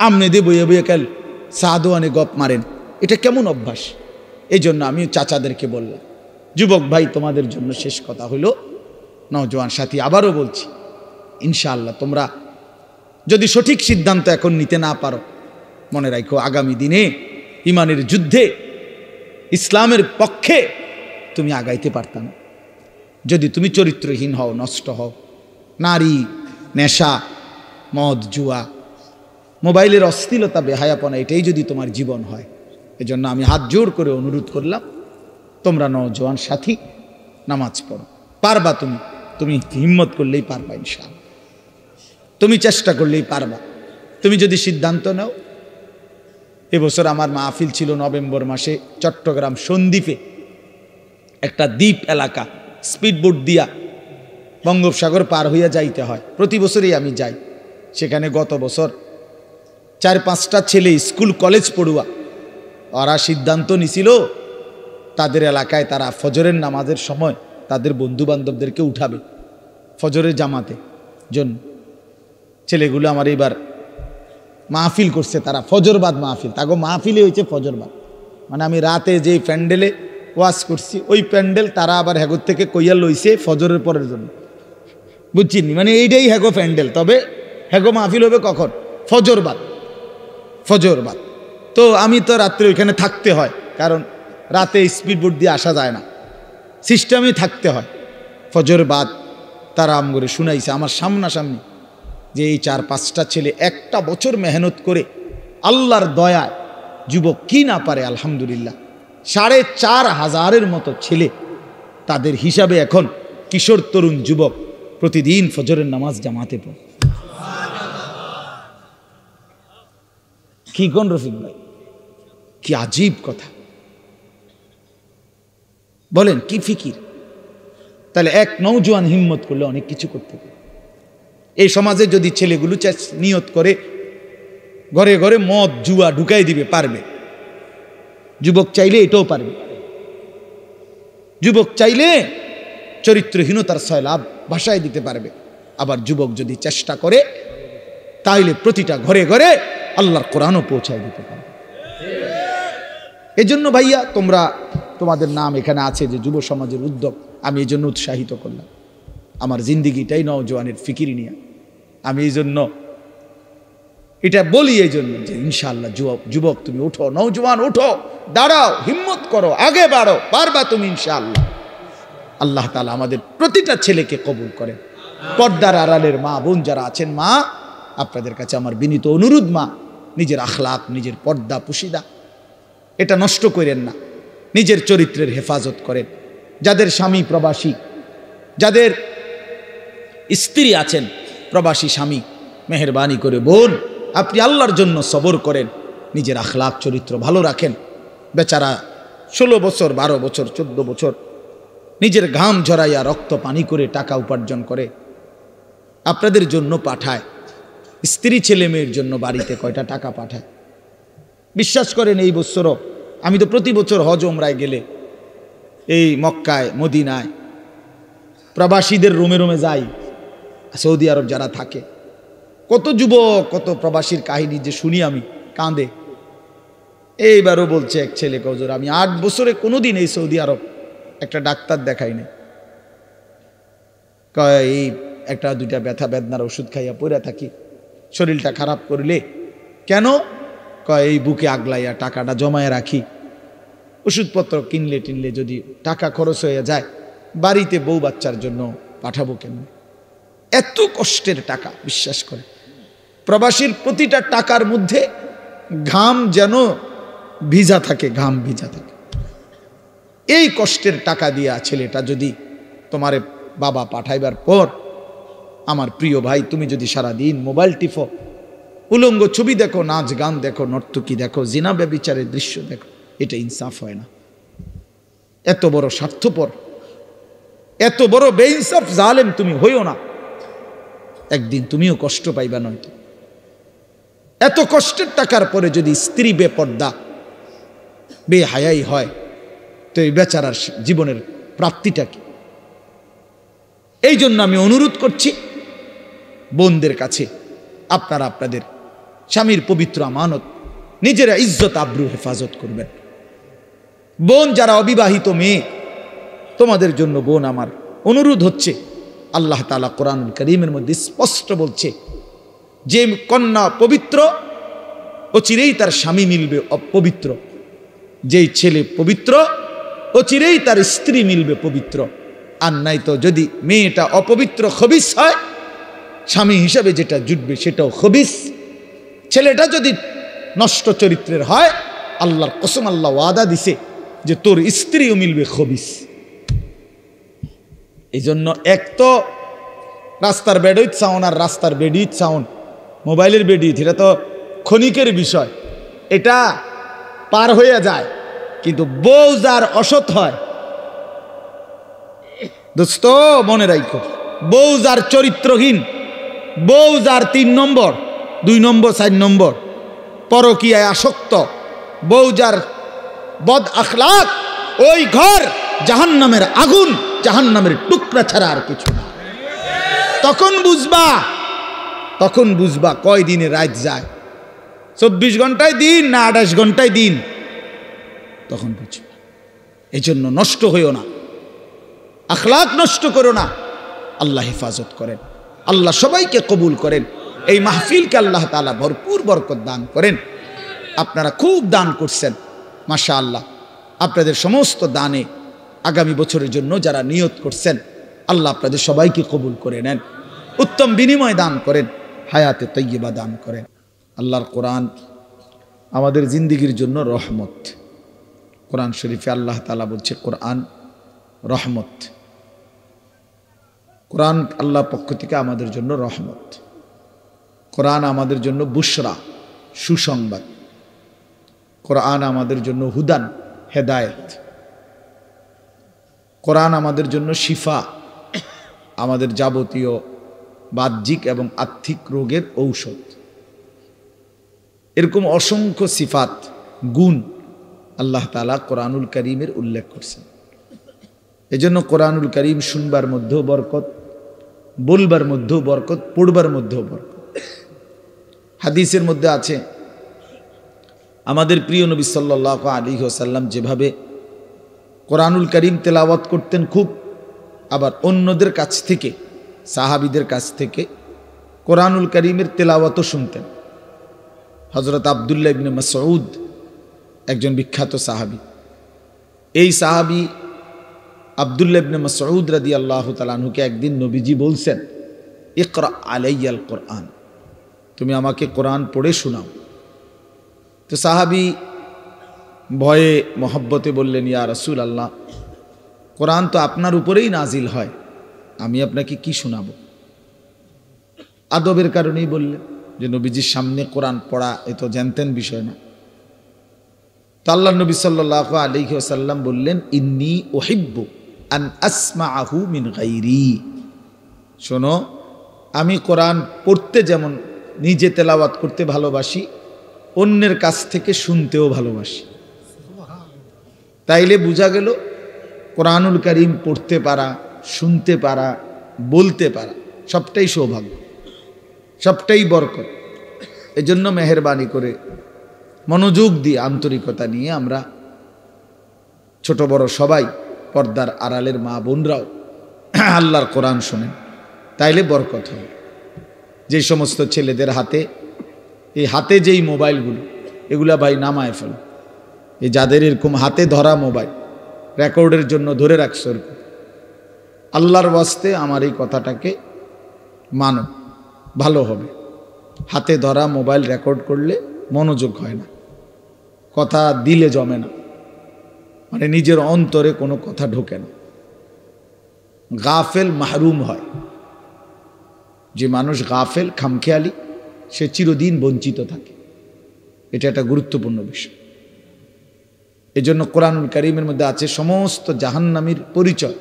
আমনে দিয়ে বইয়ে বইয়ে কাল সাদোয়ানে গপ মারেন, এটা কেমন অভ্যাস? এই জন্য আমি চাচাদেরকে বললাম, যুবক ভাই তোমাদের জন্য শেষ কথা হলো, নওজোয়ান সাথী আবারও বলছি, ইনশাআল্লাহ তোমরা যদি সঠিক সিদ্ধান্ত এখন নিতে না পারো, মনে রাখো আগামী দিনে ইমানের যুদ্ধে ইসলামের পক্ষে তুমি আগাইতে পারতাম না। যদি তুমি চরিত্রহীন হও, নষ্ট হও, নারী, নেশা, মদ, জুয়া, মোবাইলের অশ্লীলতা, বেহায়াপনা, এটাই যদি তোমার জীবন হয়, এজন্য আমি হাত জোর করে অনুরোধ করলাম তোমরা নওজোয়ান সাথী নামাজ পড়ো, পারবা তুমি হিম্মত করলেই পারবা, ইনশাআল্লাহ তুমি চেষ্টা করলেই পারবা। তুমি যদি সিদ্ধান্ত নাও, এবছর আমার মাহফিল ছিল নভেম্বর মাসে চট্টগ্রাম সন্দ্বীপে, একটা দ্বীপ এলাকা, স্পিডবোট দিয়া বঙ্গোপসাগর পার হইয়া যাইতে হয়, প্রতি বছরই আমি যাই সেখানে। গত বছর 4-5টা ছেলে স্কুল কলেজ পড়ুয়া, ওরা সিদ্ধান্ত নিছিল তাদের এলাকায় তারা ফজরের নামাজের সময় তাদের বন্ধু বান্ধবদেরকে উঠাবে ফজরের জামাতে জন্য। ছেলেগুলো আমার এবার মাহফিল করছে, তারা ফজরবাদ মাহফিল, তাগো মাহফিলে হয়েছে ফজরবাদ, মানে আমি রাতে যেই প্যান্ডেলে ওয়াজ করছি ওই প্যান্ডেল তারা আবার হ্যাগোর থেকে কইয়া লইছে ফজরের পরের জন্য, বুঝছিনি? মানে এইটাই হ্যাগো প্যান্ডেল, তবে হ্যাগো মাহফিল হবে কখন? ফজরবাদ। ফজরবাদ তো আমি তো রাত্রে ওইখানে থাকতে হয়, কারণ রাতে স্পিডবোট দিয়ে আসা যায় না, সিস্টেমে থাকতে হয়। ফজরবাদ তারা আম করে শুনাইছে আমার সামনাসামনি, যে এই 4-5টা ছেলে একটা বছর মেহনত করে আল্লাহর দয়ায় যুবক কি না পারে, আলহামদুলিল্লাহ 4,500-এর মতো ছেলে, তাদের হিসাবে এখন কিশোর তরুণ যুবক প্রতিদিন ফজরের নামাজ জামাতে পড়ে। কি কোন রফিক ভাই, কি আজীব কথা বলেন, কি ফিকির! তাহলে এক নওজোয়ান হিম্মত করলে অনেক কিছু করতে পারে। এই সমাজে যদি ছেলেগুলো নিয়ত করে ঘরে ঘরে মদ জুয়া ঢুকাই দিবে, পারবে। যুবক চাইলে এটাও পারবে, যুবক চাইলে চরিত্রহীনতার সয়লাভ ভাষায় দিতে পারবে। আবার যুবক যদি চেষ্টা করে তাইলে প্রতিটা ঘরে ঘরে আল্লাহর কোরআনও পৌঁছায় দিতে পারবে। এজন্য ভাইয়া তোমাদের নাম এখানে আছে যে যুব সমাজের উদ্যোগ, আমি এই জন্য উৎসাহিত করলাম। আমার জিন্দিগিটাই নওজোয়ানের ফিকির নিয়ে, আমি এই জন্য এটা বলি, এই জন্য যে ইনশাআল্লাহ যুবক তুমি উঠো, নওজোয়ান উঠো, দাঁড়াও, হিম্মত করো, আগে বাড়ো, পারবা তুমি ইনশাআল্লাহ। আল্লাহ তাআলা আমাদের প্রতিটা ছেলেকে কবুল করেন। পর্দার আড়ালের মা বোন যারা আছেন, মা আপনাদের কাছে আমার বিনীত অনুরোধ, মা নিজের আখলাক, নিজের পর্দা পুশিদা এটা নষ্ট করেন না। নিজের চরিত্রের হেফাজত করেন। যাদের স্বামী প্রবাসী, যাদের স্ত্রী আছেন প্রবাসী স্বামী, মেহেরবানি করে বোন আপনি আল্লাহর জন্য সবর করেন, নিজের আখলাক চরিত্র ভালো রাখেন। বেচারা 16 বছর 12 বছর 14 বছর নিজের ঘাম ঝরাইয়া রক্ত পানি করে টাকা উপার্জন করে আপনাদের জন্য পাঠায়। স্ত্রী ছেলে মেয়ের জন্য বাড়িতে কয়টা টাকা পাঠায়। বিশ্বাস করেন এই বছরও আমি তো প্রতি বছর হজ ওমরায় গেলে এই মক্কায় মদিনায় প্রবাসীদের রুমে রুমে যাই। সৌদি আরব যারা থাকে কত যুবক, কত প্রবাসীর কাহিনী যে শুনি আমি কাঁদে। এইবারও বলছে এক ছেলে, হুজুর আমি 8 বছরে কোনোদিন এই সৌদি আরব একটা ডাক্তার দেখাইনি। এই একটা দুইটা ব্যথা বেদনার ওষুধ খাইয়া পড়ে থাকি, শরীরটা খারাপ করলে কেন এই বুকে আগলাইয়া টাকাটা জমায় রাখি, ওষুধপত্র কিনলে টিনলে যদি টাকা খরচ হয়ে যায় বাড়িতে বউ বাচ্চার জন্য পাঠাবো কেন? এত কষ্টের টাকা। বিশ্বাস করে প্রবাসীর প্রতিটা টাকার মধ্যে ঘাম যেন ভিজা থাকে, ঘাম ভিজা থাকে। এই কষ্টের টাকা দিয়া ছেলেটা যদি তোমার বাবা পাঠাইবার পর, আমার প্রিয় ভাই তুমি যদি সারাদিন মোবাইল টিপো, উলঙ্গ ছবি দেখো, নাচ গান দেখো, নর্তকী দেখো, জিনা ব্যভিচারের দৃশ্য দেখো, এটা ইনসাফ হয় না। এত বড় স্বার্থপর, এত বড় বেইনসাফ জালেম তুমি হইও না, একদিন তুমিও কষ্ট পাইবা। নয়তো এত কষ্টের টাকার পরে যদি স্ত্রী বেপর্দা বেহায়াই হয় তো এই বেচারার জীবনের প্রাপ্তিটা কি? এই জন্য আমি অনুরোধ করছি বোনদের কাছে, আপনারা আপনাদের স্বামীর পবিত্র আমানত নিজেরা ইজ্জত আব্রু হেফাজত করবেন। বোন যারা অবিবাহিত মেয়ে, তোমাদের জন্য বোন আমার অনুরোধ হচ্ছে, আল্লাহ তাআলা কোরআনুল কারীমের মধ্যে স্পষ্ট বলছে যে কন্যা পবিত্র অচিরেই তার স্বামী মিলবে অপবিত্র, যেই ছেলে পবিত্র অচিরেই তার স্ত্রী মিলবে পবিত্র। আর নাই তো যদি মেয়েটা অপবিত্র খবিস হয়, স্বামী হিসাবে যেটা জুটবে সেটাও খবিস। ছেলেটা যদি নষ্ট চরিত্রের হয়, আল্লাহর কসম আল্লাহ ওয়াদা দিছে যে তোর স্ত্রীও মিলবে খবিস। এই জন্য এক তো রাস্তার বেডুইত সাউন্ড আর রাস্তার বেডিত সাউন্ড, মোবাইলের বেডিত, এটা তো ক্ষণিকের বিষয়, এটা পার হয়ে যায়। কিন্তু বউ যার অসৎ হয়, দোস্ত মনে রাখো, বউ যার চরিত্রহীন, বউ যার 3 নম্বর 2 নম্বর 4 নম্বর পরকীয়ায় আসক্ত, বউ যার বদ আখলাক, ওই ঘর জাহান্নামের আগুন, জাহান্নামের টুকরা ছাড়া আর কিছু না। তখন বুঝবা কয় দিনে রাত যায়, 24 ঘন্টায় দিন না 28 ঘন্টায় দিন, তখন বুঝবা। এই জন্য নষ্ট হইও না, আখলাক নষ্ট করো না। আল্লাহ হেফাজত করেন, আল্লাহ সবাইকে কবুল করেন। এই মাহফিলকে আল্লাহ তাআলা ভরপুর বরকত দান করেন। আপনারা খুব দান করছেন, মাশাআল্লাহ। আপনাদের সমস্ত দানে আগামী বছরের জন্য যারা নিয়ত করছেন, আল্লাহ আপনাদের সবাইকে কবুল করে নেন, উত্তম বিনিময় দান করেন, হায়াতে তৈয়বা দান করেন। আল্লাহর কোরআন আমাদের জিন্দেগির জন্য রহমত। কোরআন শরীফে আল্লাহ তাআলা বলছে কোরআন রহমত। কোরআন আল্লাহর পক্ষ থেকে আমাদের জন্য রহমত। কোরআন আমাদের জন্য বুশরা, সুসংবাদ। কোরআন আমাদের জন্য হুদান, হেদায়েত। কোরআন আমাদের জন্য শিফা, আমাদের যাবতীয় বাহ্যিক এবং আর্থিক রোগের ঔষধ। এরকম অসংখ্য সিফাত, গুণ আল্লাহ তাআলা কোরআনুল কারীমের উল্লেখ করছেন। এজন্য কোরআনুল কারীম শুনবার মধ্যেও বরকত, বলবার মধ্যেও বরকত, পড়বার মধ্যেও বরকত। হাদিসের মধ্যে আছে, আমাদের প্রিয় নবী সাল্লাল্লাহু আলাইহি ওয়াসাল্লাম যেভাবে কোরআনুল কারীম তেলাওয়াত করতেন খুব, আবার অন্যদের কাছ থেকে, সাহাবীদের কাছ থেকে কোরআনুল কারীমের তেলাওয়াতও শুনতেন। হযরত আব্দুল্লাহ ইবনে মাসউদ একজন বিখ্যাত সাহাবী। এই সাহাবী আব্দুল্লাহ ইবনে মাসউদ রাদিয়াল্লাহু তাআলা আনহুকে একদিন নবীজি বলছেন, ইকরা আলাইয়াল কোরআন, তুমি আমাকে কোরআন পড়ে শোনাও। তো সাহাবী ভয়ে মহব্বতে বললেন, ইয়া রাসূল আল্লাহ, কোরআন তো আপনার উপরেই নাজিল হয়, আমি আপনাকে কি শোনাবো? আদবের কারণেই বললেন যে নবীজির সামনে কোরআন পড়া এ তো জানতেন বিষয় না। তো আল্লাহ নবী সাল্লাল্লাহু আলাইহি ওয়াসাল্লাম বললেন, ইন্নী উহিব্বু আন আসমাআহু মিন গায়রি। শোনো, আমি কোরআন পড়তে যেমন নিজে তেলাওয়াত করতে ভালোবাসি, অন্যের কাছ থেকে শুনতেও ভালোবাসি। তাইলে বোঝা গেল কোরআনুল কারীম পড়তে পারা, শুনতে পারা, বলতে পারা সবটাই সৌভাগ্য, সবটাই বরকত। এজন্য মেহেরবানি করে মনোযোগ দিয়ে আন্তরিকতা নিয়ে আমরা ছোট বড় সবাই, পর্দার আড়ালের মা বোনরাও আল্লাহর কোরআন শোনেন, তাইলে বরকত হবে। যে সমস্ত ছেলেদের হাতে এই হাতে যেই মোবাইলগুলো, এগুলা ভাই নামায় ফেল। এই যাদের এরকম হাতে ধরা মোবাইল রেকর্ডের জন্য ধরে রাখছো, এরকম আল্লাহর ওয়াস্তে আমার এই কথাটাকে মানো, ভালো হবে। হাতে ধরা মোবাইল রেকর্ড করলে মনোযোগ হয় না, কথা দিলে জমে না, মানে নিজের অন্তরে কোনো কথা ঢোকে না, গাফেল মাহরুম হয়। যে মানুষ গাফেল, খামখেয়ালি, সে চিরদিন বঞ্চিত থাকে। এটা একটা গুরুত্বপূর্ণ বিষয়। এজন্য কোরআনুল কারীমের মধ্যে আছে সমস্ত জাহান্নামীর পরিচয়।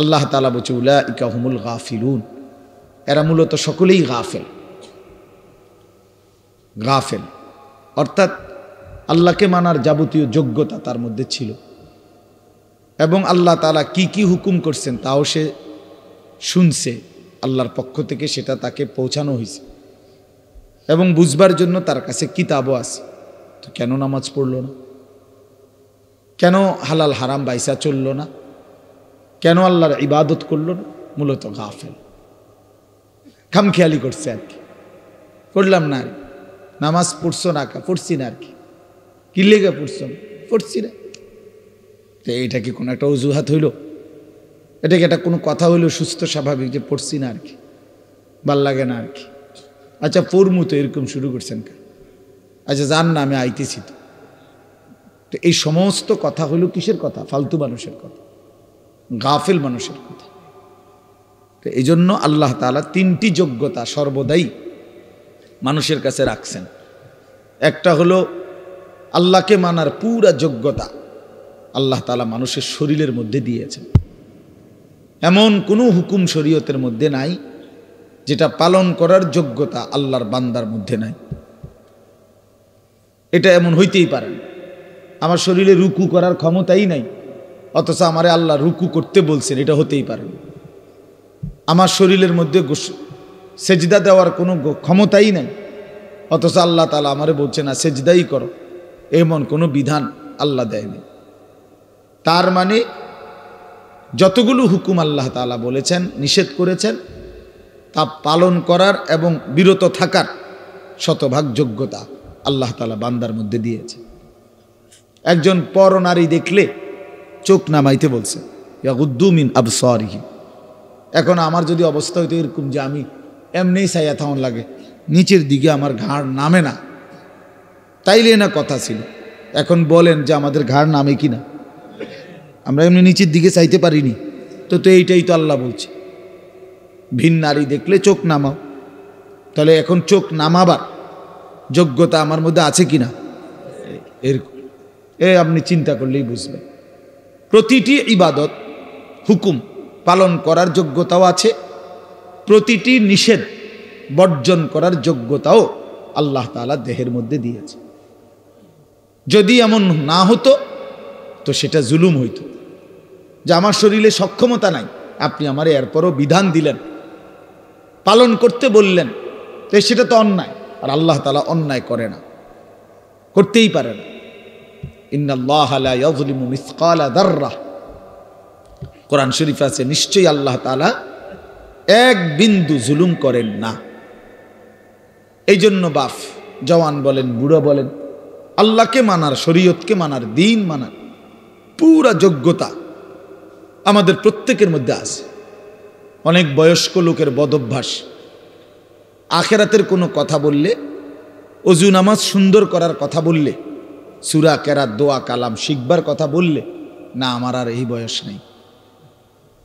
আল্লাহ তাআলা বলছে, উলাইকা হুমুল গাফিলুন, এরা মূলত সকলেই গাফেল। গাফেল অর্থাৎ আল্লাহকে মানার যাবতীয় যোগ্যতা তার মধ্যে ছিল, এবং আল্লাহ তাআলা কি কি হুকুম করছেন তাও সে শুনছে, আল্লাহর পক্ষ থেকে সেটা তাকে পৌঁছানো হয়েছে, এবং বুঝবার জন্য তার কাছে কিতাবও আছে। তো কেন নামাজ পড়লো না? কেন হালাল হারাম বাইসা চলল না? কেন আল্লাহর ইবাদত করলো না? মূলত গাফেল, খামখেয়ালি করছে আর কি। করলাম না, নামাজ পড়ছো না, পড়ছি না আর কি। কি লেগে পড়ছো? পড়ছি না। তো এটা কি কোনো একটা অজুহাত হইল? এটা কি একটা কোনো কথা হইল সুস্থ স্বাভাবিক যে পড়ছি না আর কি, ভাল লাগে না আর কি? আচ্ছা পড়মু তো, এরকম শুরু করছেন কে? আচ্ছা যান না, আমি আইতেছি তো। তো এই সমস্ত কথা হইল কিসের কথা? ফালতু মানুষের কথা, গাফেল মানুষের কথা। তো এই জন্য আল্লাহ তাআলা তিনটি যোগ্যতা সর্বদাই মানুষের কাছে রাখছেন। একটা হলো আল্লাহকে মানার পুরা যোগ্যতা আল্লাহ তাআলা মানুষের শরীরের মধ্যে দিয়েছেন। এমন কোনো হুকুম শরীয়তের মধ্যে নাই যেটা পালন করার যোগ্যতা আল্লাহর বান্দার মধ্যে নাই। এটা এমন হইতেই পারে না। আমার শরীরে রুকু করার ক্ষমতাই নাই, অথচ আমারে আল্লাহ রুকু করতে বলছেন, এটা হতেই পারে না। আমার শরীরের মধ্যে সেজদা দেওয়ার কোনো ক্ষমতাই নাই, অথচ আল্লাহ তাআলা আমারে বলছে না সেজদাই করো, এমন কোনো বিধান আল্লাহ দেয়নি। তার মানে যতগুলো হুকুম আল্লাহ তাআলা বলেছেন, নিষেধ করেছেন, তা পালন করার এবং বিরত থাকার শতভাগ যোগ্যতা আল্লাহ তাআলা বান্দার মধ্যে দিয়েছে। একজন পর নারী দেখলে চোখ নামাইতে বলছে, ইয়াগুদ্দু মিন আবসারিহিম। এখন আমার যদি অবস্থা হইতো এরকম যে আমি এমনিই ছাইয়া থাউন লাগে, নিচের দিকে আমার ঘাড় নামে না, তাইলে না কথা ছিল। এখন বলেন যে আমাদের ঘাড় নামে কি না? আমরা এমনি নিচের দিকে চাইতে পারিনি তো। তো এইটাই তো আল্লাহ বলছে, ভিন নারী দেখলে চোখ নামাও। তাহলে এখন চোখ নামাবার যোগ্যতা আমার মধ্যে আছে কি না? এরকম আপনি চিন্তা করলেই বুঝবেন। প্রতিটি ইবাদত হুকুম পালন করার যোগ্যতাও আছে, প্রতিটি নিষেধ বর্জন করার যোগ্যতাও আল্লাহ তাআলা দেহের মধ্যে দিয়েছে। যদি এমন না হতো তো সেটা জুলুম হইতো, যে আমার শরীরে সক্ষমতা নাই, আপনি আমার এরপরও বিধান দিলেন, পালন করতে বললেন, তো সেটা তো অন্যায়। আর আল্লাহ তাআলা অন্যায় করে না, করতেই পারে না। ইন্নাল্লাহা লা ইয়াযলিমু মিসকালা যাররাহ, কোরআন শরীফে আছে, নিশ্চয়ই আল্লাহ তাআলা এক বিন্দু জুলুম করেন না। এই জন্য বাপ জওয়ান বলেন, বুড়ো বলেন, আল্লাহকে মানার, শরীয়তকে মানার, দিন মানার পুরা যোগ্যতা আমাদের প্রত্যেকের মধ্যে আছে। অনেক বয়স্ক লোকের বদভ্যাস, আখেরাতের কোনো কথা বললে অজু নামাজ সুন্দর করার কথা বললে, সূরা কেরাত দোয়া কালাম শিখবার কথা বললে, না আমার আর এই বয়স নেই,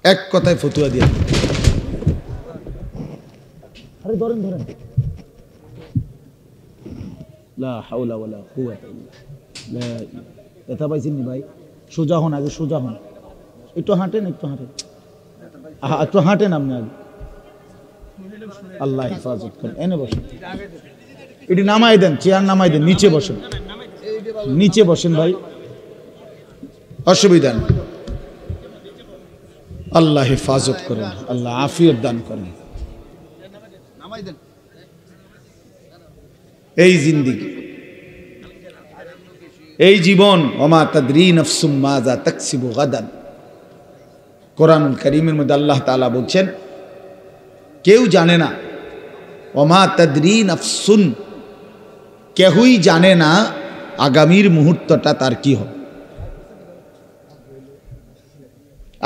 এক কথায় ফতুয়া দিয়ে। আরে ধরেন ধরেন, লা হাওলা ওয়ালা কুওয়াতা ইল্লা বিল্লাহ। ব্যথা পাইছেন নি ভাই? সোজা হন, আগে সোজা হন, একটু হাঁটেন, একটু হাঁটেন, একটু হাঁটেন আপনি আগে। আল্লাহ হেফাজত করেন। এনে বসেন, এটি নামাই দেন, চেয়ার নামাই দেন, নিচে বসেন, নিচে বসেন ভাই, অসুবিধা নেই। আল্লাহ হেফাজত করেন, আল্লাহ আফিয়ত দান করেন। এই জিন্দেগি, এই জীবন, ওমা তাদরি নাফসুম মাজা তাকসিবু গাদান। কোরআনুল কারীমের মধ্যে আল্লাহ তাআলা বলছেন কেউ জানে না, ওমা তাদরি নাফসুন, কেউই জানে না আগামীর মুহূর্তটা তার কি হবে,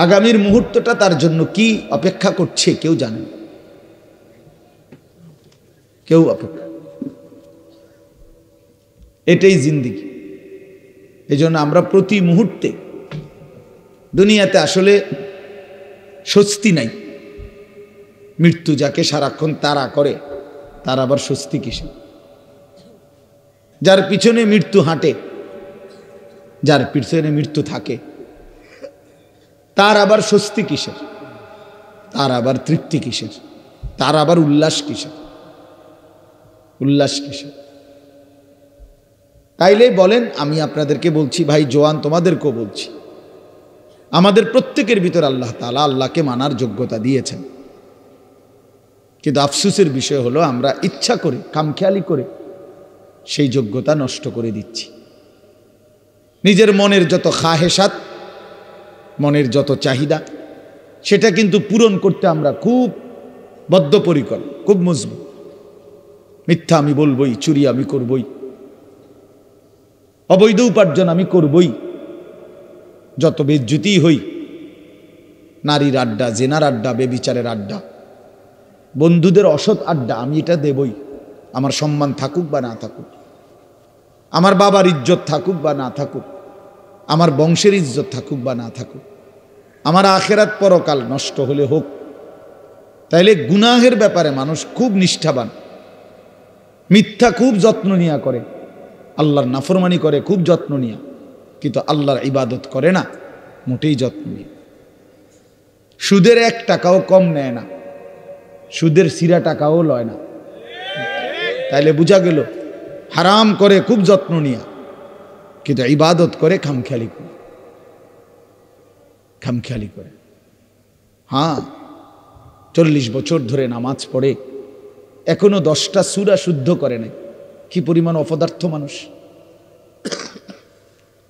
আগামীর মুহূর্তটা তার জন্য কি অপেক্ষা করছে কেউ জানে না, কেউ অপেক্ষা। এটাই জিন্দেগি। এই জন্য আমরা প্রতি মুহূর্তে, দুনিয়াতে আসলে স্বস্তি নাই। মৃত্যু যাকে সারাক্ষণ তাড়া করে তার আবার স্বস্তি কিসে? যার পিছনে মৃত্যু হাঁটে, যার পিছনে মৃত্যু থাকে, তার আবার স্বস্তি কিসের? তার আবার তৃপ্তি কিসের? তার আবার উল্লাস কিসের? উল্লাস কিসের? তাইলে বলেন, আমি আপনাদেরকে বলছি ভাই জোয়ান, তোমাদেরকেও বলছি, আমাদের প্রত্যেকের ভিতর আল্লাহ তাআলা আল্লাহকে মানার যোগ্যতা দিয়েছেন, কিন্তু আফসোসের বিষয় হলো আমরা ইচ্ছা করে, খামখেয়ালি করে সেই যোগ্যতা নষ্ট করে দিচ্ছি। নিজের মনের যত খাহেসাত, মনের যত চাহিদা, সেটা কিন্তু পূরণ করতে আমরা খুব বদ্ধপরিকর, খুব মজবুত। মিথ্যা আমি বলবই, চুরি আমি করবই, অবৈধ উপার্জন আমি করবই, যত বেজ্জুতি হই, নারীর আড্ডা, জেনার আড্ডা, বেবিচারের আড্ডা, বন্ধুদের অসৎ আড্ডা, আমি এটা দেবই। আমার সম্মান থাকুক বা না থাকুক, আমার বাবার ইজ্জত থাকুক বা না থাকুক, আমার বংশের ইজ্জত থাকুক বা না থাকুক, আমার আখেরাত পরকাল নষ্ট হলে হোক। তাইলে গুনাহের ব্যাপারে মানুষ খুব নিষ্ঠাবান, মিথ্যা খুব যত্ন নিয়া করে, আল্লাহর নাফরমানি করে খুব যত্ন নিয়া, কিন্তু আল্লাহর ইবাদত করে না মোটেই যত্ন নিয়ে। সুদের 1 টাকাও কম নেয় না, সুদের সিরা টাকাও লয় না। তাইলে বোঝা গেল হারাম করে খুব যত্ন নিয়া, কিন্তু ইবাদত করে খামখেয়ালি করে, খামখেয়ালি করে। হ্যাঁ, 40 বছর ধরে নামাজ পড়ে এখনো 10টা সূরা শুদ্ধ করে নাই। কি পরিমাণ অপদার্থ মানুষ!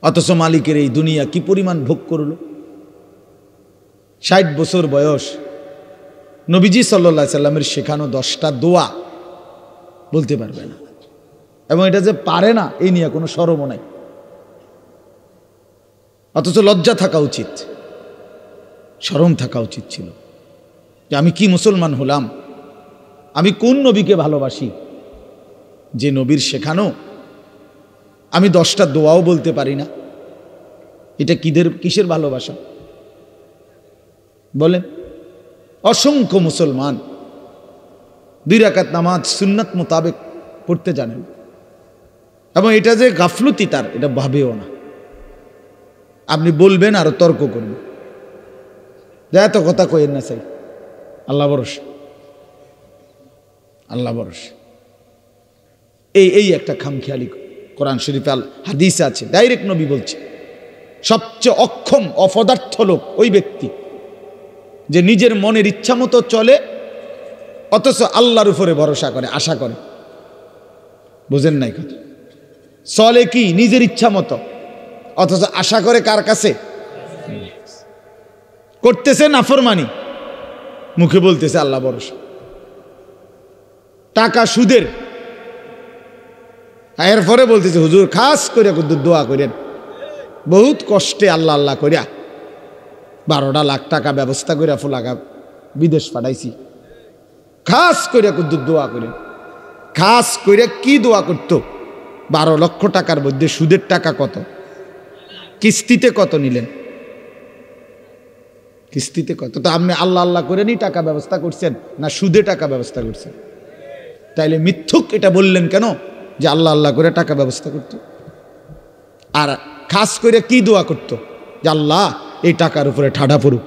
অথচ মালিকের এই দুনিয়া কি পরিমাণ ভোগ করল। 60 বছর বয়স, নবীজি সাল্লাল্লাহু আলাইহি সাল্লামের শেখানো 10টা দোয়া বলতে পারবে না, এবং এটা যে পারে না এই নিয়ে কোনো শরমও নাই। অথচ লজ্জা থাকা উচিত, শরম থাকা উচিত ছিল যে আমি কি মুসলমান হলাম, আমি কোন নবীকে ভালোবাসি যে নবীর শেখানো আমি 10টা দোয়াও বলতে পারি না। এটা কিসের ভালোবাসা বলেন? অসংখ্য মুসলমান 2 রাকাত নামাজ সুন্নাত মোতাবেক পড়তে জানেন, এবং এটা যে গাফলতি তার, এটা ভাবেও না। আপনি বলবেন আরো তর্ক করবেন, যা এত কথা কইেন না, চাই আল্লাহ ভরসা, আল্লাহ ভরসা। এই একটা খামখেয়ালি। কোরআন শরীফে হাদিসে আছে, ডাইরেক্ট নবী বলছে সবচেয়ে অক্ষম অপদার্থ লোক ওই ব্যক্তি যে নিজের মনের ইচ্ছা মতো চলে, অথচ আল্লাহর উপরে ভরসা করে, আশা করে। বুঝেন নাই কথা? চলে কি নিজের ইচ্ছা মতো, অথচ আশা করে কার কাছে? করতেছে নাফরমানি, মুখে বলতেছে আল্লাহ ভরসা। টাকা সুদের, এরপরে বলতেছে হুজুর খাস করে দোয়া করেন, বহুত কষ্টে আল্লাহ আল্লাহ করিয়া 12টা লাখ টাকা ব্যবস্থা করে ফুলাকা বিদেশ পাঠাইছি, খাস করে দোয়া করেন। খাস করে কি দোয়া করত? 12 লক্ষ টাকার মধ্যে সুদের টাকা কত? কিস্তিতে কত নিলেন? কিস্তিতে কত? তো আপনি আল্লাহ আল্লাহ করে নি টাকা ব্যবস্থা করছেন না সুদে টাকা ব্যবস্থা করছেন? তাইলে মিথ্যুক এটা বললেন কেন যে আল্লাহ আল্লাহ করে টাকা ব্যবস্থা করত? আর খাস করে কি দোয়া করত? যে আল্লাহ এই টাকার উপরে ঠাডা পড়ুক।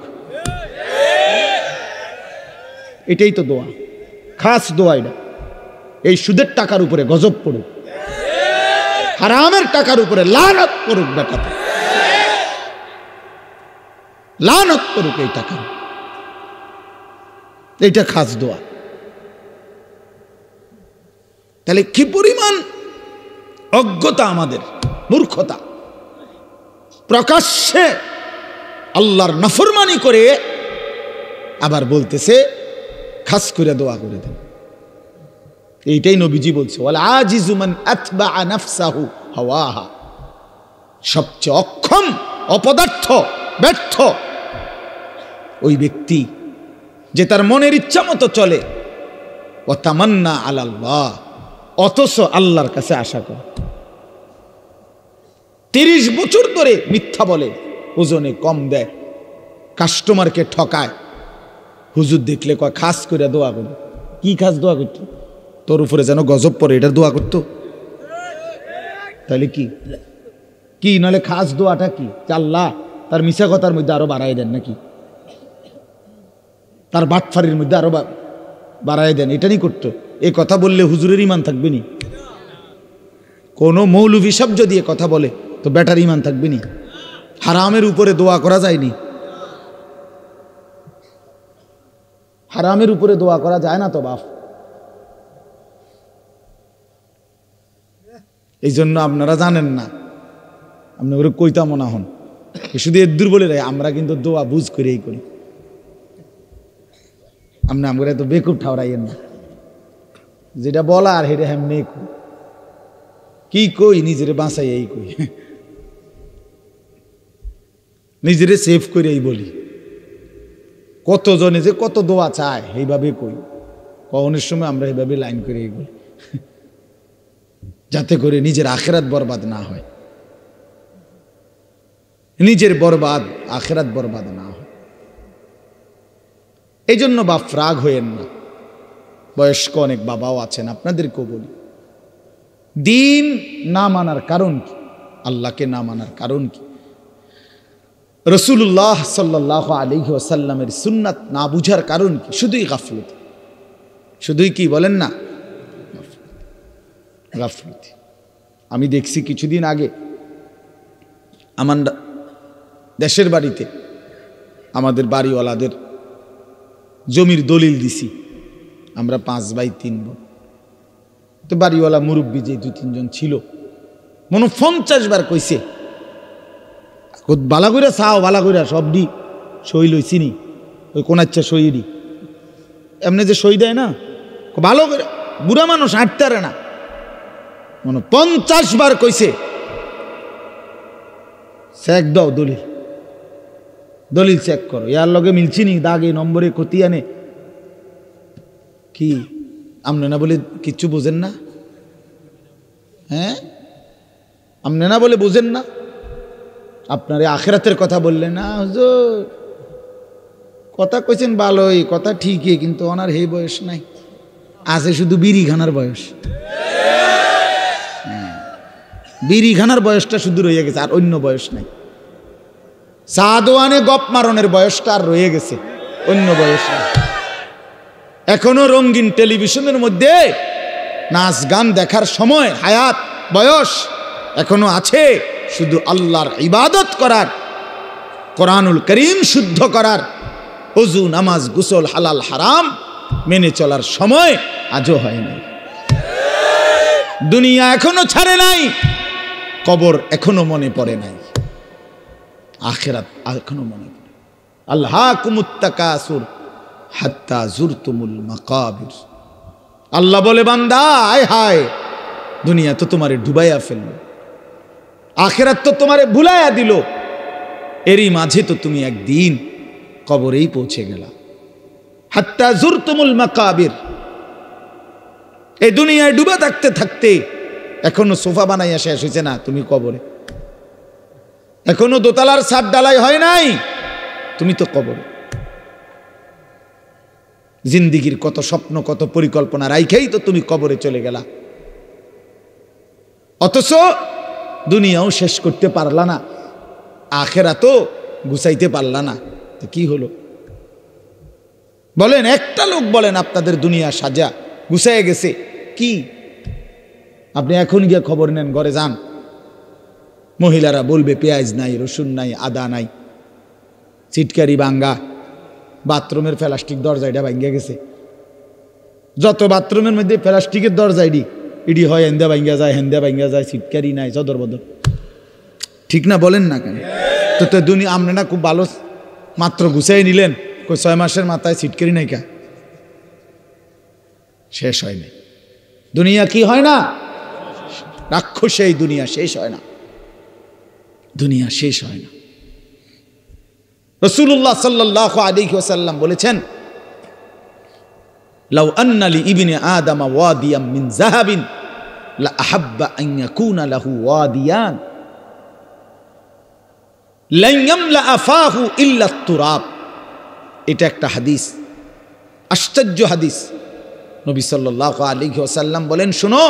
এটাই তো দোয়া, খাস দোয়া এটা। এই সুদের টাকার উপরে গজব পড়ুক, হারামের টাকার উপরে লানত পড়ুক, বেটাতে লানত পড়ুক এই টাকা। এইটা খাস দোয়া। তাহলে কি পরিমাণ অজ্ঞতা আমাদের, মূর্খতা! প্রকাশ্যে আল্লাহর নাফরমানি করে আবার বলতেছে খাস করে দোয়া করে দেন। এইটাই নবীজি বলছে, ওয়াল আজিজু মান আতবাআ নাফসাহু হাওয়াহা। সবচেয়ে অক্ষম, অপদার্থ, ব্যর্থ ওই ব্যক্তি যে তার মনের ইচ্ছা মতো চলে। ওয়া তামান্না আলাল্লাহ, অথচ আল্লাহর কাছে আশা করে। 30 বছর ধরে মিথ্যা বলে, ওজনে কম দেয়, কাস্টমারকে ঠকায়। হুজুর দেখলে কয় খাস করে দোয়া করে। কি খাস দোয়া করত? তোর উপরে যেন গজব পড়ে এটার দোয়া করতো? তাহলে কি কি নাহলে খাস দোয়াটা কি? আল্লাহ তার মিশা কথার মধ্যে আরো বাড়াই দেন, নাকি তার বাটফারির মধ্যে আরো বাড়াই দেন, এটা নি করতো? এই কথা বললে হুজুরের ইমান থাকবে নি? কোন মৌলভী শব্দ দিয়ে কথা বলে তো বেটার ইমান থাকবে নি? হারামের উপরে দোয়া করা যায়নি? হারামের উপরে দোয়া করা যায় না তো বাপ। এই জন্য আপনারা জানেন না, আপনি ওরা কইতা মনে হন শুধু এদুর বলে রে, আমরা কিন্তু দোয়া বুঝ করেই করি। আপনি আমরা তো বেকুব ঠাওরাইয়েন না, যেটা বলা আর হেটা হেমনে কি কই, নিজেরে বাঁচাই এই কই, নিজেরে সেভ করে এই বলি। কতজনে যে কত দোয়া চায় এইভাবে কই, কখনের সময় আমরা এইভাবে লাইন করে এই বলি, যাতে করে নিজের আখেরাত বরবাদ না হয়, নিজের বরবাদ আখেরাত বরবাদ না হয়। এই জন্য বাপ রাগ হয়েন না। বয়স্ক অনেক বাবাও আছেন, আপনাদেরকেও বলি, দিন না মানার কারণ কি? আল্লাহকে না মানার কারণ কি? রাসূলুল্লাহ সাল্লাল্লাহু আলাইহি ওয়াসাল্লামের সুন্নাত না বুঝার কারণ কি? শুধুই গাফলত। শুধুই কি বলেন না? গাফলত। আমি দেখছি কিছুদিন আগে আমার দেশের বাড়িতে আমাদের বাড়িওয়ালাদের জমির দলিল দিছি, আমরা 5 ভাই 3 বোন। তো বাড়িওয়ালা মুরব্বী যে 2-3 জন ছিল, মনে 50 বার কইছে বালা কইরা চাও, বালা কইরা সব দি সই লইছি নি, ওই কোন আচ্ছা সই দি এমনি যে সই দেয় না, ভালো করে। বুড়া মানুষ হাঁটতে পারে না, মনে 50 বার কইছে চেক দাও, দলিল দলিল চেক করো, ইয়ার লগে মিলছি নি, দাগে নম্বরে ক্ষতি আনে। কি আমনে না বলে কিচ্ছু বোঝেন না? হ্যাঁ, আমনে না বলে বোঝেন না? আপনার আখিরাতের কথা বললেন না, হুজুর কথা কইছেন ভালোই, কথা ঠিকই, কিন্তু ওনার এই বয়স নাই, আছে শুধু বিড়ি খানার বয়স। বিড়ি খানার বয়সটা শুধু রয়ে গেছে, আর অন্য বয়স নাই। সাদওয়ানে গপ মারনের বয়সটা আর রয়ে গেছে, অন্য বয়স নাই। এখনো রঙিন টেলিভিশনের মধ্যে নাচ গান দেখার সময়, হায়াত, বয়স এখনো আছে, শুধু আল্লাহর ইবাদত করার, কোরআনুল করিম শুদ্ধ করার, ওযু নামাজ গোসল হালাল হারাম মেনে চলার সময় আজও হয় নাই। দুনিয়া এখনো ছাড়ে নাই, কবর এখনো মনে পড়ে নাই, আখিরাত এখনো মনে পড়ে। আল্লাহাকুমুত তাকাসুর হাত্তা জুরতুমুল মাকাবির। আল্লাহ বলে, বান্দা আয় হায়, দুনিয়া তো তোমারে ডুবাইয়া ফেললো, আখিরাত তো তোমারে ভুলাইয়া দিল, এরই মাঝে তো তুমি একদিন কবরেই পৌঁছে গেলা। হাত্তা জুরতুমুল মাকাবির, এই দুনিয়ায় ডুবে থাকতে থাকতে এখনো সোফা বানাইয়া শেষ হয়েছে না, তুমি কবরে। এখনো দোতলার ছাদ ডালাই হয় নাই, তুমি তো কবরে। জিন্দিগির কত স্বপ্ন, কত পরিকল্পনা রাইখেই তো তুমি কবরে চলে গেলা। অথচ দুনিয়াও শেষ করতে পারলা না, আখেরাতও গুছাইতে পারলা না, তো কি হলো বলেন? একটা লোক বলেন আপনাদের দুনিয়া সাজা গুছাইয়া গেছে কি? আপনি এখন গিয়ে খবর নেন, ঘরে যান, মহিলারা বলবে পেঁয়াজ নাই, রসুন নাই, আদা নাই, চিটকারি ভাঙ্গা, বাথরুমের প্লাস্টিক দরজাটা ভাঙ্গা গেছে। যত বাথরুমের মধ্যে প্লাস্টিকের দরজা ইডি হয়, হেন্দা ভাঙ্গা যায়, হেন্দা ভাঙ্গা যায়, চিটকারি নাই, চদর বদর, ঠিক না? বলেন না কেন? তো দুনিয়া আপনি না খুব ভালো মাত্র গুছাই নিলেন, 6 মাসের মাথায় চিটকারি নাই, কা শেষ হয় না দুনিয়া। কি হয় না? রাক্ষসে এই দুনিয়া শেষ হয় না, দুনিয়া শেষ হয় না। রাসূলুল্লাহ সাল্লাল্লাহু আলাইহি ওয়াসাল্লাম বলেছেন, লাউ আন্না লি ইবনে আদম ওয়াদিয়াম মিন যাহাবিন লা আহাব্বা আন ইয়াকুনা লাহু ওয়াদিয়ান লান ইয়ামলা আফাহু ইল্লা তুরাব। এটা একটা হাদিস, আশ্চর্য হাদিস। নবী সাল্লাল্লাহু আলাইহি ওয়াসাল্লাম বলেন, শোনো,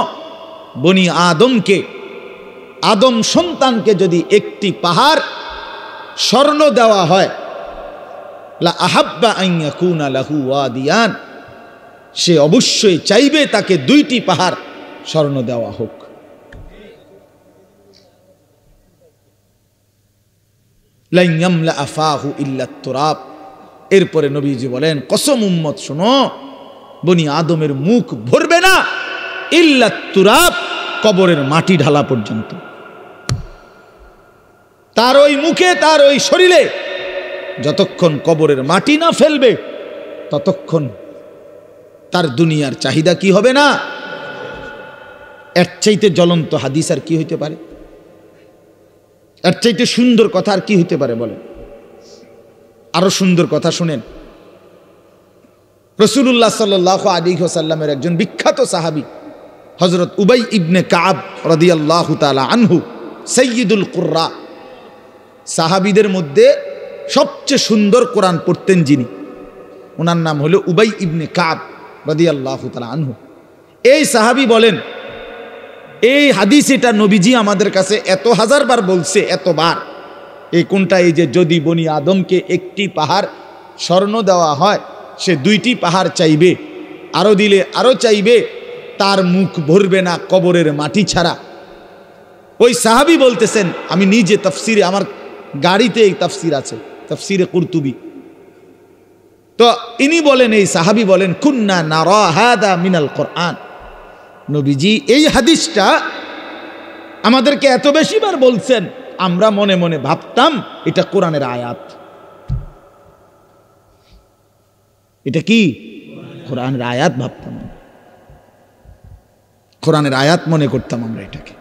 বনি আদমকে, আদম সন্তানকে যদি একটি পাহাড় স্বর্ণ দেওয়া হয়, লা আহাব্বা আন ইয়াকুনা লাহু ওয়াদিয়ান, সে অবশ্যই চাইবে তাকে 2টি পাহাড় স্বর্ণ দেওয়া হোক। লা ইয়ামলা আফাহু ইল্লা তুরাব। এরপরে নবীজি বলেন, কসম উম্মত শোনো, বনি আদমের মুখ ভরবে না ইল্লা তুরাব, কবরের মাটি ঢালা পর্যন্ত। তার ওই মুখে, তার ওই শরীরে যতক্ষণ কবরের মাটি না ফেলবে, ততক্ষণ তার দুনিয়ার চাহিদা কি হবে না? এর চাইতে জ্বলন্ত হাদিস আর কি হইতে পারে? এর চাইতে সুন্দর কথা আর কি হইতে পারে বলেন? আরো সুন্দর কথা শুনেন। রাসূলুল্লাহ সাল্লাল্লাহু আলাইহি ওয়াসাল্লামের একজন বিখ্যাত সাহাবী হযরত উবাই ইবনে কাব রাদিয়াল্লাহু তাআলা আনহু, সাইয়্যিদুল কুররা, সাহাবীদের মধ্যে সবচেয়ে সুন্দর কোরআন পড়তেন যিনি, ওনার নাম হলো উবাই ইবনে কাব রাদিয়াল্লাহু তাআলা আনহু। এই সাহাবী বলেন, এই হাদিস এটা নবীজি আমাদের কাছে এত হাজারবার বলছে, এতবার। এই কোনটা? এই যে যদি বনি আদমকে একটি পাহাড় স্বর্ণ দেওয়া হয়, সে 2টি পাহাড় চাইবে, আরো দিলে আরো চাইবে, তার মুখ ভরবে না কবরের মাটি ছাড়া। ওই সাহাবী বলতেছেন, আমি নিজে তাফসিরে, আমার গাড়িতে এই তাফসির আছে, তাফসিরে কুরতুবী। তো ইনি বলেন, এই সাহাবী বলেন, কুন্না নারা হাদা মিনাল কোরআন। নবীজি এই হাদিসটা আমাদেরকে এত বেশিবার বলছেন, আমরা মনে মনে ভাবতাম এটা কোরআনের আয়াত। এটা কি? কোরআনের আয়াত ভাবতাম, কোরআনের আয়াত মনে করতাম আমরা এটাকে।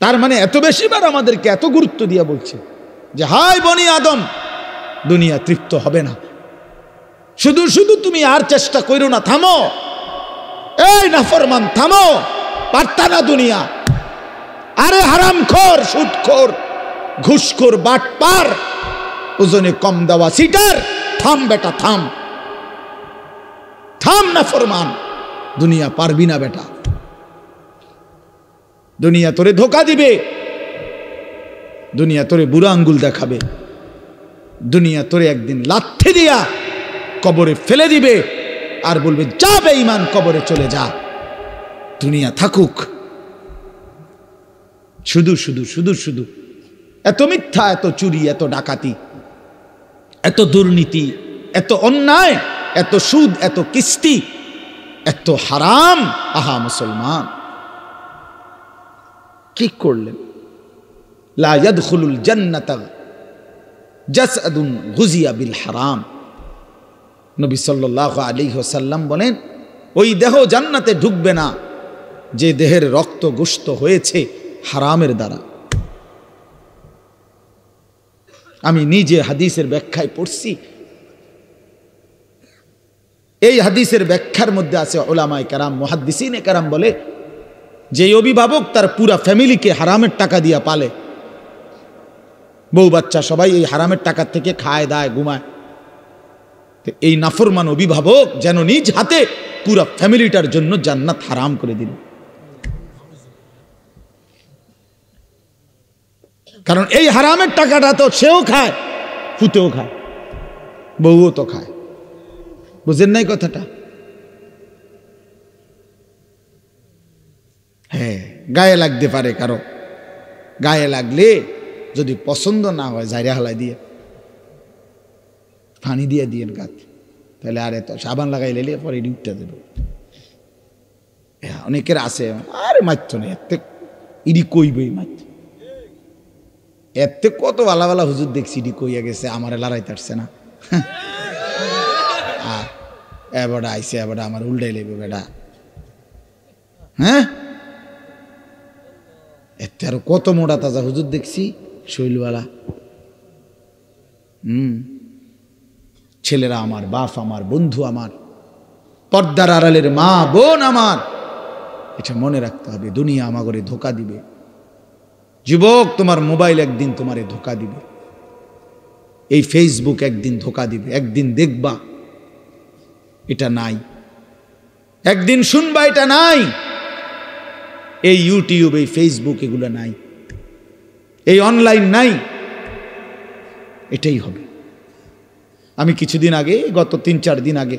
তার মানে এত বেশিবার আমাদেরকে এত গুরুত্ব দিয়ে বলছে যে হাই বনি আদম, দুনিয়া তৃপ্ত হবে না, শুধু শুধু তুমি আর চেষ্টা করো না, থামো, এই নাফরমান থামো, পারতা না দুনিয়া। আরে হারামখোর, সুদখোর, ঘুষখোর, বাটপার, ওজনে কম দেওয়া সিটার, থাম বেটা থাম, থাম নাফরমান, দুনিয়া পারবি না বেটা। দুনিয়া তোরে ধোকা দিবে, দুনিয়া তোরে বুড়া আঙ্গুল দেখাবে, দুনিয়া তোরে একদিন লাথি দিয়া কবরে ফেলে দিবে আর বলবে যা বেঈমান, কবরে চলে যা, দুনিয়া থাকুক। শুধু শুধু শুধু শুধু এত মিথ্যা, এত চুরি, এত ডাকাতি, এত দুর্নীতি, এত অন্যায়, এত সুদ, এত কিস্তি, এত হারাম। আহা মুসলমান, কি করলেন? লা ইয়াদখুলুল জান্নাতা জাসআদুন গুজিয়া বিল হারাম। নবী সাল্লাল্লাহু আলাইহি ওয়াসাল্লাম বলেন, ওই দেহ জান্নাতে ঢুকবে না যে দেহের রক্ত গোশত হয়েছে হারামের দ্বারা। আমি নিজে হাদিসের ব্যাখ্যায় পড়ছি, এই হাদিসের ব্যাখ্যার মধ্যে আছে উলামায়ে কেরাম, মুহাদ্দিসিনে কেরাম বলে, যে অভিভাবক তার পুরা ফ্যামিলিকে হারামের টাকা দিয়া পালে, বউ বাচ্চা সবাই এই হারামের টাকা থেকে খায় দায় ঘুমায়, তো এই নাফরমান অভিভাবক যেন নিজ হাতে পুরা ফ্যামিলিটার জন্য জান্নাত হারাম করে দিল। কারণ এই হারামের টাকাটা তো সেও খায়, ফুতেও খায়, বউও তো খায়। বুঝেন নাই কথাটা? হ্যাঁ, গায়ে লাগতে পারে কারো, গায়ে লাগলে যদি পছন্দ না হয় জাইরা হালাই দিয়ে পানি দিয়ে দিয়েন গাত, তাহলে আর এত সাবান লাগাই লেলে পরে ডিউটা দেবে। অনেকের আছে, আরে মারত না, এতে ইডি কইবই মারত, এতে কত ভালা ভালা হুজুর দেখছি ইডি কইয়া গেছে, আমার লড়াইতে আসছে না, এবারটা আইসে, এবারটা আমার উল্টাই লেবে বেটা। হ্যাঁ, এতে আরো কত মোটা তাজা হুজুর দেখছি শৈলওয়ালা। ছেলেরা আমার, বাপ আমার, বন্ধু আমার, পর্দার আড়ালের মা বোন আমার, এটা মনে রাখতে হবে, দুনিয়া আমাগরে ধোকা দিবে। যুবক, তোমার মোবাইল একদিন তোমারে ধোকা দিবে, এই ফেসবুক একদিন ধোকা দিবে। একদিন দেখবা এটা নাই, একদিন শুনবা এটা নাই, এই ইউটিউব, এই ফেসবুক, এগুলো নাই, এই অনলাইন নাই, এটাই হবে। আমি কিছুদিন আগে, গত 3-4 দিন আগে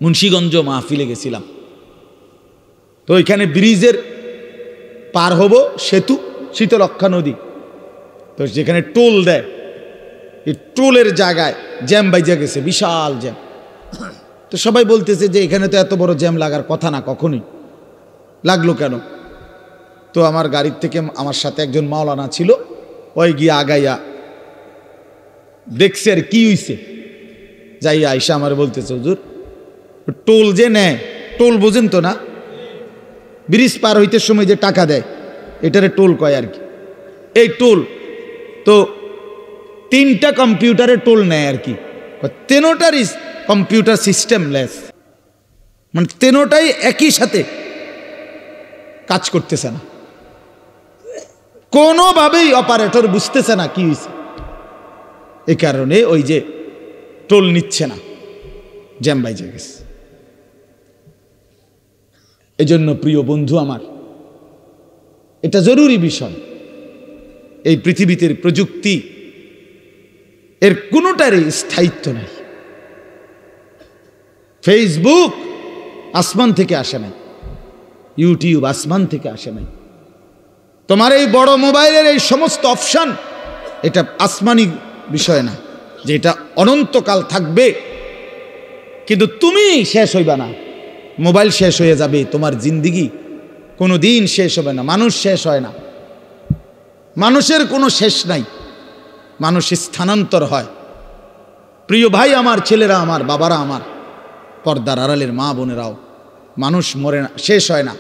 মুন্সিগঞ্জ মাহফিলে গেছিলাম। তো ওইখানে ব্রিজের পার হব, সেতু, শীতলক্ষা নদী, তো যেখানে টোল দেয়, এই টোলের জায়গায় জ্যাম বাইজা গেছে, বিশাল জ্যাম। তো সবাই বলতেছে যে এখানে তো এত বড় জ্যাম লাগার কথা না, কখনোই লাগলো কেন? তো আমার গাড়ির থেকে আমার সাথে একজন মাওলানা ছিল, ওই গিয়া আগাইয়া দেখছে আর কি হইছে, যাইয়া আইসা আমার বলতেছে, হুজুর টোল যে নেয়, টোল বোঝেন তো না, ব্রিজ পার হইতে সময় যে টাকা দেয়, এটারে টোল কয় আর কি। এই টোল তো 3টা কম্পিউটারে টোল নেয় আর কি, তেনোটারই কম্পিউটার সিস্টেম লেস, মানে তেনোটাই একই সাথে কাজ করতেছে না, কোনোভাবেই অপারেটর বুঝতেছে না কি হয়েছে। এই কারণে ওই যে টোল নিচ্ছে না, জ্যাম বাইজে গেছে। এজন্য প্রিয় বন্ধু আমার, এটা জরুরি বিষয়। এই পৃথিবীতে প্রযুক্তি এর কোনোটারই স্থায়িত্ব নাই। ফেসবুক আসমান থেকে আসে নাই, ইউটিউব আসমান থেকে আসে নাই, তোমার এই বড় মোবাইলের এই সমস্ত অপশন, এটা আসমানি বিষয় না যে এটা অনন্তকাল থাকবে। কিন্তু তুমি শেষ হইবা না, মোবাইল শেষ হয়ে যাবে, তোমার জিন্দিগি কোনো দিন শেষ হবে না। মানুষ শেষ হয় না, মানুষের কোনো শেষ নাই, মানুষ স্থানান্তর হয়। প্রিয় ভাই আমার, ছেলেরা আমার, বাবারা আমার, পর্দার আড়ালের মা বোনেরাও, মানুষ মরে না, শেষ হয় না,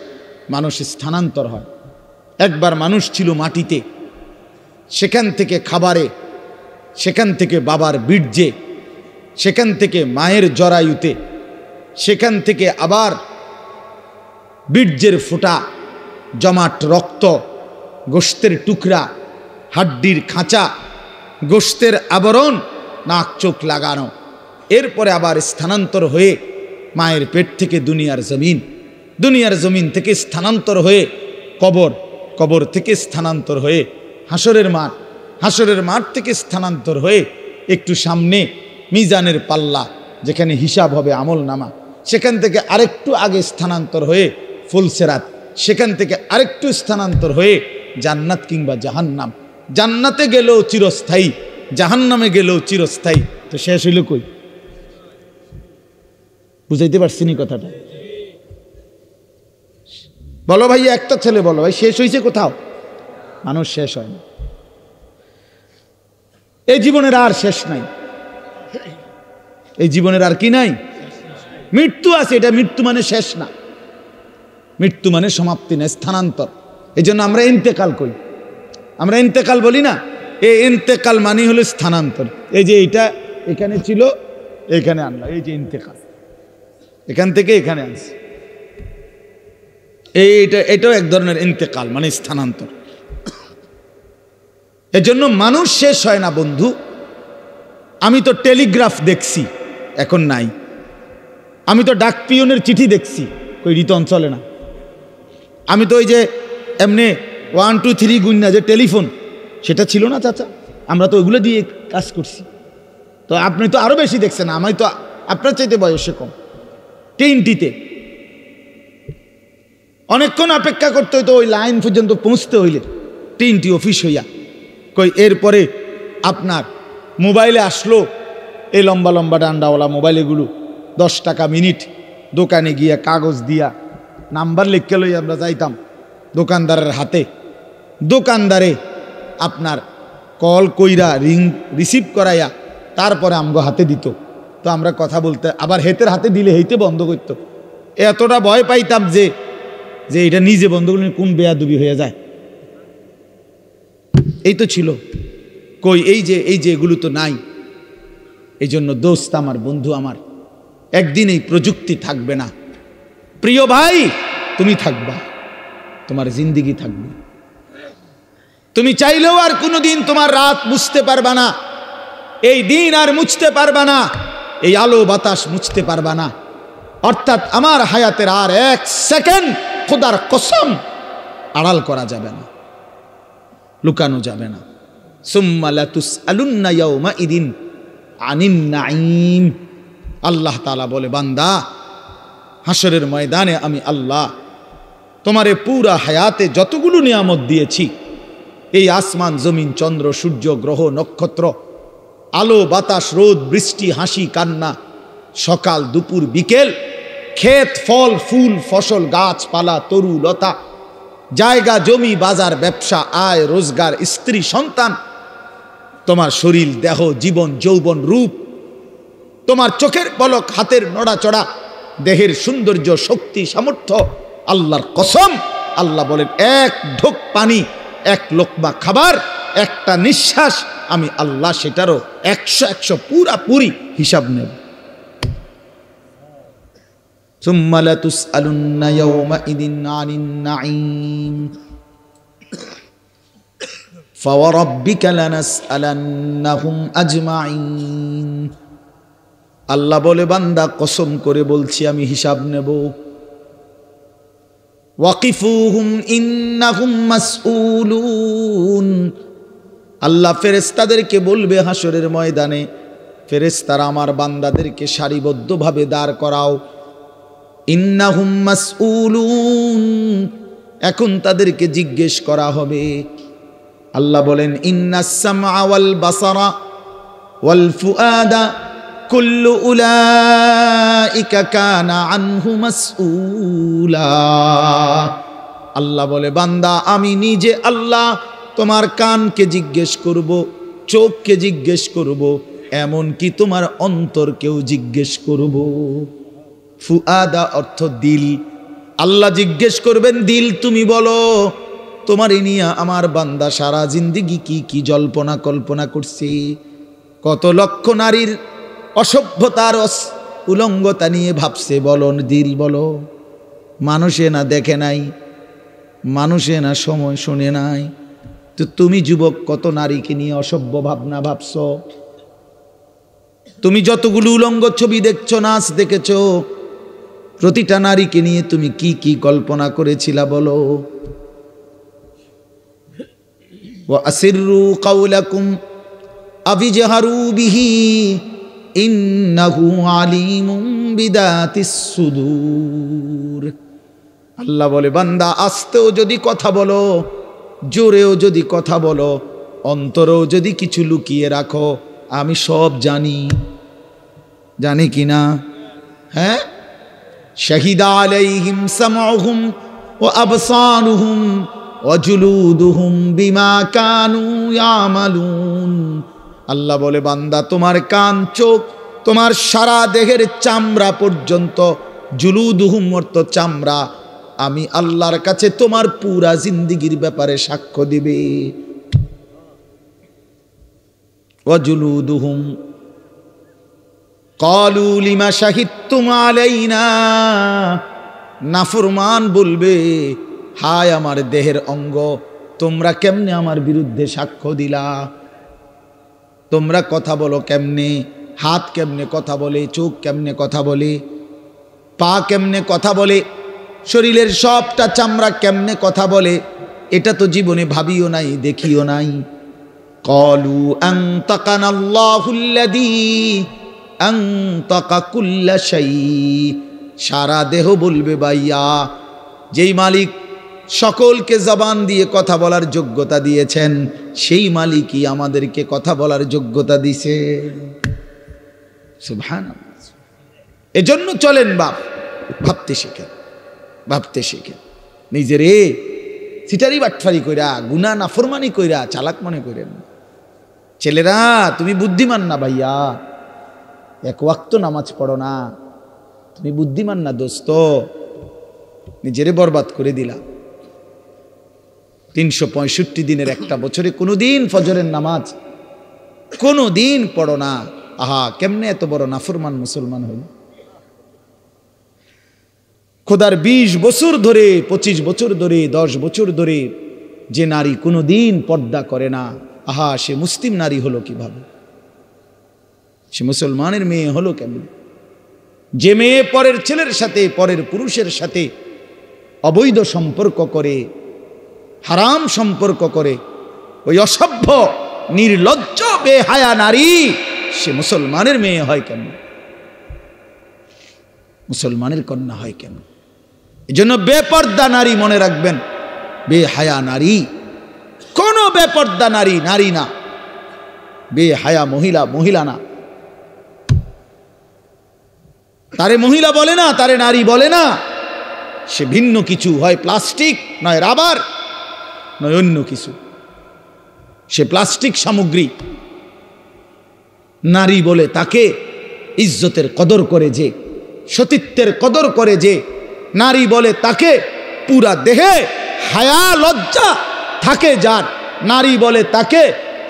মানুষ স্থানান্তর হয়। একবার মানুষ ছিল মাটিতে, সেখান থেকে খাবারে, সেখান থেকে বাবার বীর্যে, সেখান থেকে মায়ের জরায়ুতে, সেখান থেকে আবার বীর্যের ফোঁটা, জমাট রক্ত, গোশতের টুকরা, হাড্ডির খাঁচা, গোশতের আবরণ, নাক চোখ লাগানো, এরপরে আবার স্থানান্তর হয়ে মায়ের পেট থেকে দুনিয়ার জমিন, দুনিয়ার জমিন থেকে স্থানান্তর হয়ে কবর, কবর থেকে স্থানান্তর হয়ে হাসরের মাঠ, হাসরের মাঠ থেকে স্থানান্তর হয়ে একটু সামনে মিজানের পাল্লা, যেখানে হিসাব হবে আমল নামা, সেখান থেকে আরেকটু আগে স্থানান্তর হয়ে ফুলসেরাত, সেখান থেকে আরেকটু স্থানান্তর হয়ে জান্নাত কিংবা জাহান্নাম। জান্নাতে গেলেও চিরস্থায়ী, জাহান্নামে গেলেও চিরস্থায়ী। তো শেষ হইল কই? বুঝাইতে পারছি নি কথাটা? বলো ভাই, একটা ছেলে বলো ভাই, শেষ হয়েছে কোথাও? মানুষ শেষ হয় না, এই জীবনের আর শেষ নাই, এই জীবনের আর কি নাই, মৃত্যু আছে। এটা মৃত্যু মানে শেষ না, মৃত্যু মানে সমাপ্তি না, স্থানান্তর। এই জন্য আমরা ইন্তেকাল করি, আমরা ইন্তেকাল বলি না, এই ইন্তেকাল মানে হলো স্থানান্তর। এই যে এইটা এখানে ছিল, এখানে আনলাম, এই যে ইন্তেকাল, এখান থেকে এখানে আনছি। এটাও এক ধরনের ইন্তেকাল, মানে স্থানান্তর। এজন্য মানুষ শেষ হয় না বন্ধু। আমি তো টেলিগ্রাফ দেখছি, এখন নাই। আমি তো ডাক পিয়নের চিঠি দেখছি, কই রিতন চলে না। আমি তো ওই যে এমনি 1 2 3 গুণনা যে টেলিফোন, সেটা ছিল না চাচা, আমরা তো ওইগুলো দিয়ে কাজ করছি। তো আপনি তো আরো বেশি দেখছেন, আমি তো আপনার চাইতে বয়সে কম। টিনটিতে অনেকক্ষণ অপেক্ষা করতে হইতো ওই লাইন পর্যন্ত পৌঁছতে হইলে, টিনটি অফিস হইয়া। কই এরপরে আপনার মোবাইলে আসলো, এই লম্বা লম্বা ডান্ডাওয়ালা মোবাইল, এগুলো 10 টাকা মিনিট। দোকানে গিয়া কাগজ দিয়া নাম্বার লিখে লই আমরা যাইতাম দোকানদারের হাতে। দোকানদারে আপনার কল কইরা রিং রিসিভ করাইয়া তারপরে আমগো হাতে দিত। তো আমরা কথা বলতে, আবার হেতের হাতে দিলে হেইতে বন্ধ করতো। এতটা ভয় পাইতাম যে এটা নিজে বন্ধ করলে কোন বেয়াদবি হয়ে যায়। এই তো ছিল। কই এই যে এগুলো তো নাই। এই জন্য দোস্ত আমার, বন্ধু আমার, একদিন এই প্রযুক্তি থাকবে না। প্রিয় ভাই, তুমি থাকবা, তোমার জিন্দেগি থাকবে। তুমি চাইলেও আর কোনোদিন তোমার রাত মুছতে পারবা না, এই দিন আর মুছতে পারবা না, এই আলো বাতাস মুছতে পারবা না। অর্থাৎ আমার হায়াতের আর 1 সেকেন্ড খোদার কসম আড়াল করা যাবে না, লুকানো যাবে না। সুম্মা লাতুসআলুন্না ইয়াউমাইদিন আনিন নাঈম। আল্লাহ তাআলা বলে, বান্দা, হাসরের ময়দানে আমি আল্লাহ তোমারে পুরা হায়াতে যতগুলো নিয়ামত দিয়েছি, এই আসমান জমিন চন্দ্র সূর্য গ্রহ নক্ষত্র, আলো বাতাস রোদ বৃষ্টি হাসি কান্না, সকাল দুপুর বিকেল, ক্ষেত ফল ফুল ফসল গাছপালা তরু লতা, জায়গা জমি বাজার ব্যবসা আয় রোজগার স্ত্রী সন্তান, তোমার শরীর দেহ জীবন যৌবন রূপ, তোমার চোখের পলক হাতের নড়াচড়া, দেহের সৌন্দর্য শক্তি সামর্থ্য, আল্লাহর কসম আল্লাহ বলেন, 1 ঢোক পানি 1 লোকমা খাবার একটা নিঃশ্বাস আমি আল্লাহ সেটারও 100 পুরাপুরি হিসাব নেব। সুম্মা লাতুসআলুন্না ইয়াউমাইদিন আনিন নাঈম ফাওয়ারাব্বিকা লানাসআলান্নাহুম আজমাইন। আল্লাহ বলে, বান্দা কসম করে বলছি আমি হিসাব নেব। ওয়াকিফুহুম ইন্নাহুম মাসউলুন। আল্লাহ ফেরেশতাদেরকে বলবে হাসরের ময়দানে, ফেরেশতারা আমার বান্দাদেরকে সারিবদ্ধভাবে দাঁড় করাও। ইন্নাহুম মাসউলুন, এখন তাদেরকে জিজ্ঞেস করা হবে। আল্লাহ বলেন, ইন্নাস সামআ ওয়াল বাসারা ওয়াল ফুআদা কুল্লু উলাইকা কানা আনহু মাসউলা। আল্লাহ বলে, বান্দা আমি নিজে আল্লাহ তোমার কানকে জিজ্ঞেস করব, চোখকে জিজ্ঞেস করব, এমন কি তোমার অন্তরকেও জিজ্ঞেস করব। ফুআদা অর্থ দিল। আল্লাহ জিজ্ঞেস করবেন দিল, তুমি বলো তোমার নিয়ে আমার বান্দা সারা জিন্দেগি কি কি জল্পনা কল্পনা করছে, কত লক্ষ নারীর অসভ্যতার উলঙ্গতা নিয়ে ভাবছে, বলো দিল বলো। মানুষে না দেখে নাই, মানুষে না সময় শুনে নাই, তো তুমি যুবক কত নারীকে নিয়ে অসভ্য ভাবনা ভাবছ। তুমি যতগুলো উলঙ্গ ছবি দেখছো, নাচ দেখেছ, প্রতিটা নারীকে নিয়ে তুমি কি কি কল্পনা করেছিলা বলো। ওয়া আসিররু কাওলাকুম আবিজহারু বিহি ইন্নাহু আলিমুম বিদাতিস সুদূর। আল্লাহ বলে, বান্দা আস্তেও যদি কথা বলো, জোরেও যদি কথা বলো, অন্তরেও যদি কিছু লুকিয়ে রাখো, আমি সব জানি। জানি কিনা? হ্যাঁ। শাহিদা আলাইহিম সামউহুম ওয়া আবসারুহুম ওয়া জুলুদুহুম বিমা কানু ইয়ামালুন। আল্লাহ বলে, বান্দা তোমার কান চোখ তোমার সারা দেহের চামড়া পর্যন্ত, জুলুদুহুম অর্থ চামড়া, আমি আল্লাহর কাছে তোমার পুরা জিন্দেগির ব্যাপারে সাক্ষ্য দিবে। ওয়া জুলুদুহুম ক্বালু লিমা শাহিদতুম আলাইনা, নাফরমান বলবে, হায় আমার দেহের অঙ্গ, তোমরা কেমনে আমার বিরুদ্ধে সাক্ষ্য দিলা? তোমরা কথা বলো কেমনে? হাত কেমনে কথা বলে, চোখ কেমনে কথা বলে, পা কেমনে কথা বলে, শরীরের সবটা চামড়া কেমনে কথা বলে, এটা তো জীবনে ভাবিও নাই, দেখিও নাই। ক্বালু আনতাকানাল্লাহুল্লাযী আনতাকা কুল্লা শাই, সারা দেহ বলবে ভাইয়া, যেই মালিক সকলকে জবান দিয়ে কথা বলার যোগ্যতা দিয়েছেন, সেই মালিকই আমাদেরকে কথা বলার যোগ্যতা দিছে। সুবহানাল্লাহ। এজন্য চলেন বাপ, ভাবতে শিখেন, ভাবতে শিখেন। নিজেরে সিটারি বাটফারি কইরা, গুনাহ নাফরমানি কইরা চালাক মনে করেন। ছেলেরা তুমি বুদ্ধিমান না ভাইয়া, এক ওয়াক্ত নামাজ পড়ো না, তুমি বুদ্ধিমান না দোস্ত, নিজেরে বরবাদ করে দিলা। 365 দিনের একটা বছরে কোনোদিন ফজরের নামাজ কোনোদিন পড়ো না। আহা, কেমনে এত বড় নাফরমান মুসলমান হইল? খোদার 20 বছর ধরে, 25 বছর ধরে, 10 বছর ধরে যে নারী কোনোদিন পর্দা করে না, আহা, সে মুসলিম নারী হলো কিভাবে? সে মুসলমানের মেয়ে হলো কেমন? যে মেয়ে পরের ছেলের সাথে, পরের পুরুষের সাথে অবৈধ সম্পর্ক করে, হারাম সম্পর্ক করে, ওই অসভ্য নির্লজ্জ বেহায়া নারী সে মুসলমানের মেয়ে হয় কেন? মুসলমানের কন্যা হয় কেন? এজন্য বেপর্দা নারী মনে রাখবেন, বেহায়া নারী কোন বেপর্দা নারী নারী না, বেহায়া মহিলা মহিলা না। তারে মহিলা বলে না, তারে নারী বলে না, সে ভিন্ন কিছু, হয় প্লাস্টিক, নয় রাবার, নয় অন্য কিছু। সে প্লাস্টিক সামগ্রী। নারী বলে তাকে ইজ্জতের কদর করে যে, সতীত্বের কদর করে যে, নারী বলে তাকে পুরা দেহে হায়া লজ্জা থাকে যার, নারী বলে তাকে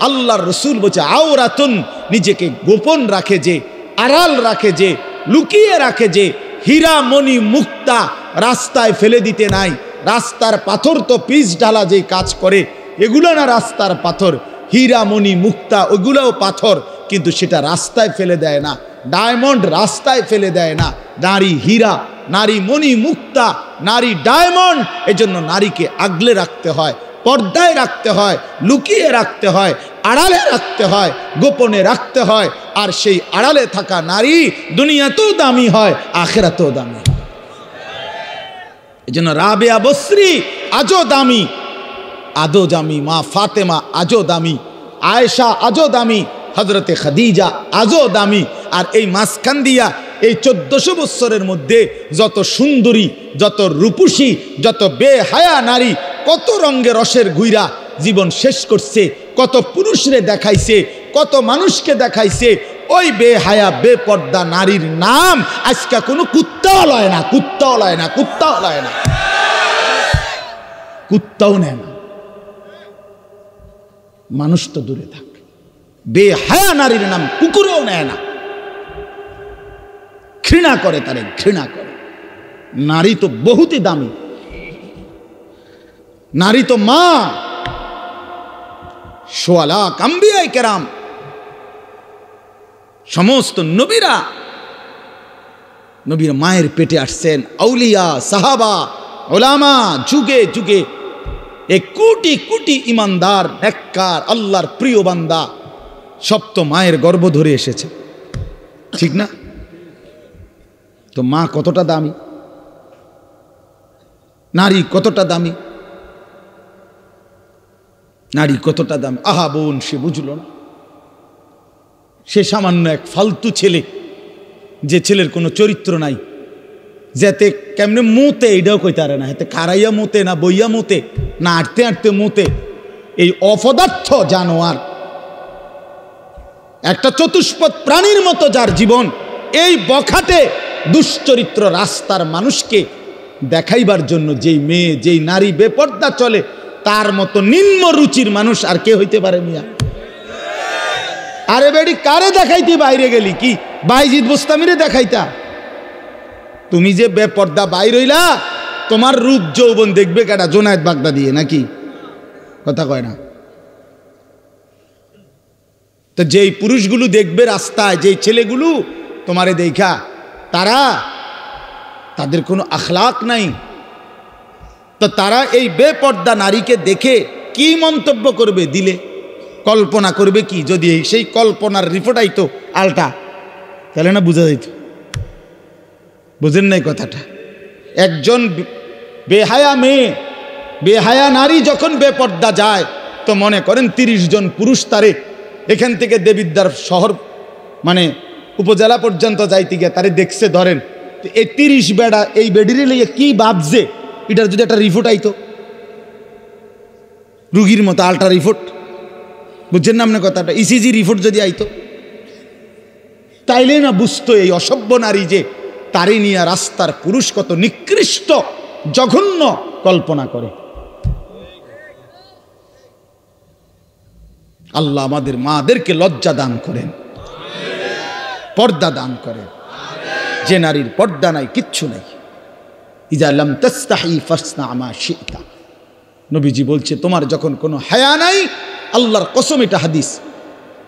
আল্লাহর রসুল বলছে আওরাতুন, নিজেকে গোপন রাখে যে, আড়াল রাখে যে, লুকিয়ে রাখে যে, হীরা মণি মুক্তা রাস্তায় ফেলে দিতে নাই। রাস্তার পাথর তো পিচ ঢালা যে কাজ করে, এগুলো না রাস্তার পাথর, হীরা মণি মুক্তা ওগুলোও পাথর, কিন্তু সেটা রাস্তায় ফেলে দেয় না। ডায়মন্ড রাস্তায় ফেলে দেয় না। নারী হীরা, নারী মণি মুক্তা, নারী ডায়মন্ড। এজন্য নারীকে আগলে রাখতে হয়, পর্দায় রাখতে হয়, লুকিয়ে রাখতে হয়, আড়ালে রাখতে হয়, গোপনে রাখতে হয়। আর সেই আড়ালে থাকা নারী দুনিয়াতেও দামি হয়, আখিরাতেও দামি। এজন্য রাবেয়া বসরি আজও দামি, আদো দামি, মা ফাতেমা আজও দামি, আয়েশা আজও দামি, হযরতে খাদিজা আজও দামি। আর এই মাঝখান দিয়া এই 1400 বছরের মধ্যে যত সুন্দরী, যত রূপসী, যত বেহায়া নারী কত রঙে রসের ঘুইরা জীবন শেষ করছে, কত পুরুষরে দেখাইছে, কত মানুষকে দেখাইছে। ওই বেহায়া বেপর্দা নারীর নাম আজকে কোনো কুত্তাও লয় না, কুত্তাও লয় না, কুত্তাও লয় না, কুত্তাও নেয় না। মানুষ তো দূরে থাক, বেহায়া নারীর নাম কুকুরও নেয় না, ঘৃণা করে, তারে ঘৃণা করে। নারী তো বহুতই দামি, নারী তো মা। সোয়া লাখ আম্বিয়া কেরাম, সমস্ত নবীরা নবীর মায়ের পেটে আসছেন, আউলিয়া সাহাবা ওলামা, যুগে যুগে এক কোটি কোটি ইমানদার নেককার আল্লাহর প্রিয় বান্দা সব তো মায়ের গর্ভ ধরে এসেছে, ঠিক না? তো মা কতটা দামি, নারী কতটা দামি, নারী কতটা দামি। আহা বোন, সে বুঝলো না। সে সামান্য এক ফালতু ছেলে, যে ছেলের কোনো চরিত্র নাই, যেতে কেমনে মোতে এইটাও কইতে পারে না, হাতে খারাইয়া মোতে না বইয়া মোতে না আটতে আটতে মোতে। এই অপদার্থ জানোয়ার, একটা চতুষ্পদ প্রাণীর মতো যার জীবন, এই বখাটে দুশ্চরিত্র রাস্তার মানুষকে দেখাইবার জন্য যেই মেয়ে, যেই নারী বেপর্দা চলে, তার মতো নিম্ন রুচির মানুষ আর কে হইতে পারে মিয়া? আরে বেডি কারে দেখাইতে বাইরে গেলি? কি বাইজিদ বোস্তামিরে দেখাইতা? তুমি যে বেপর্দা বাইর হইলা, তোমার রূপ যৌবন দেখবে কেডা? জোনায়েদ বাগদা দিয়ে নাকি? কথা কয় না। তো যেই পুরুষগুলো দেখবে রাস্তায়, যেই ছেলেগুলো তোমারে দেখা, তাদের কোনো আখলাক নাই, তো তারা এই বেপর্দা নারীকে দেখে কি মন্তব্য করবে? দিলে কল্পনা করবে কি? যদি সেই কল্পনার রিপোর্ট আইতো আলটা, তাহলে না বোঝা যাইত। বুঝেন নাই কথাটা? একজন বেহায়া মেয়ে, বেহায়া নারী যখন বেপর্দা যায়, তো মনে করেন 30 জন পুরুষ তারে এখান থেকে দেবিদ্বার শহর মানে উপজেলা পর্যন্ত যাইতে গিয়ে তারে দেখছে, ধরেন এই 30 বেড়া এই বেডিরে লইয়ে কি ভাবছে, এটার যদি একটা রিপোর্ট আইতো, রুগীর মতো আলট্রা রিপোর্ট, বুঝছেন না আপনার কথাটা? ইসিজি রিপোর্ট যদি আইতো, তাইলে না বুঝতো এই অসভ্য নারী যে তারে নিয়ে রাস্তার পুরুষ কত নিকৃষ্ট জঘন্য কল্পনা করে। আল্লাহ আমাদের মাদেরকে লজ্জা দান করেন, পর্দা দান করেন। যে নারীর পর্দা নাই, কিচ্ছু নাই। ইজা লাম তাস্তাহি ফাসনা মা শিতা, নবীজি বলছে তোমার যখন কোনো হায়া নাই, আল্লাহর কসম, এটা হাদিস,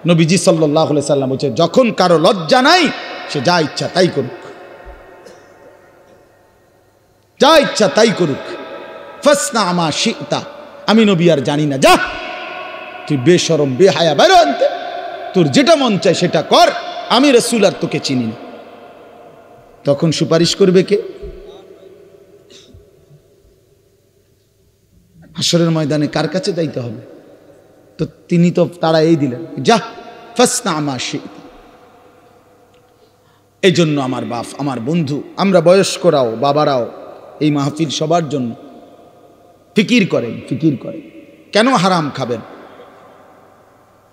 নবীজি সাল্লাল্লাহু আলাইহি সাল্লাম বলছে যখন কারো লজ্জা নাই, সে যা ইচ্ছা তাই করুক, যা ইচ্ছা তাই করুক। ফাসনা মা শিতা, আমি নবী আর জানি না, যা তুই বেশরম বেহায়া বাইরে আনতে, তোর যেটা মন চায় সেটা কর, আমি রাসূল আর তোকে চিনি না। তখন সুপারিশ করবে কে? হাসরের ময়দানে কার কাছে যাইতে হবে? তো তিনি তো তারা এই দিলেন, যা ফাসনা মা শিতা। এই জন্য আমার বাপ, আমার বন্ধু, আমরা বয়স্করাও, বাবারাও এই মাহফিল সবার জন্য ফিকির করেন, ফিকির করেন। কেন হারাম খাবেন?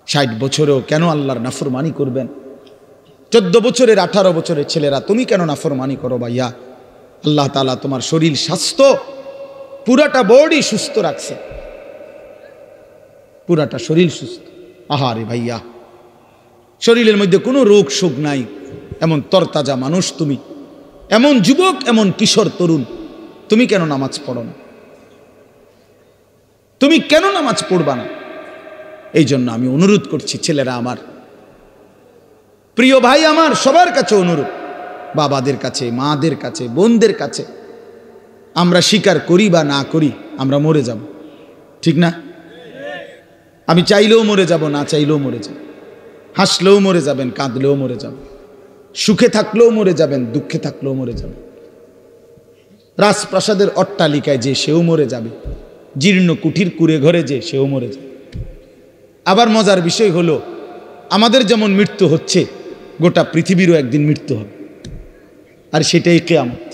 60 বছরেও কেন আল্লাহর নাফরমানি করবেন? 14 বছরের 18 বছরের ছেলেরা তুমি কেন নাফরমানি করো ভাইয়া? আল্লাহ তাআলা তোমার শরীর স্বাস্থ্য পুরাটা বডি সুস্থ রাখছে, পুরাটা শরীর সুস্থ। আহারে ভাইয়া, শরীরের মধ্যে কোনো রোগ শোক নাই, এমন তরতাজা মানুষ তুমি, এমন যুবক, এমন কিশোর তরুণ, তুমি কেন নামাজ পড়ো না? তুমি কেন নামাজ পড়বা না? এই জন্য আমি অনুরোধ করছি, ছেলেরা আমার, প্রিয় ভাই আমার, সবার কাছে অনুরোধ, বাবাদের কাছে, মাদের কাছে, বোনদের কাছে, আমরা স্বীকার করি বা না করি, আমরা মরে যাব, ঠিক না? আমি চাইলেও মরে যাব, না চাইলেও মরে যাব। হাসলেও মরে যাবেন, কাঁদলেও মরে যাবেন, সুখে থাকলেও মরে যাবেন, দুঃখে থাকলেও মরে যাবেন। রাজপ্রাসাদের অট্টালিকায় যে সেও মরে যাবে, জীর্ণ কুঠির কুড়ে ঘরে যে সেও মরে যাবে। আবার মজার বিষয় হলো, আমাদের যেমন মৃত্যু হচ্ছে, গোটা পৃথিবীরও একদিন মৃত্যু হবে, আর সেটাই কিয়ামত।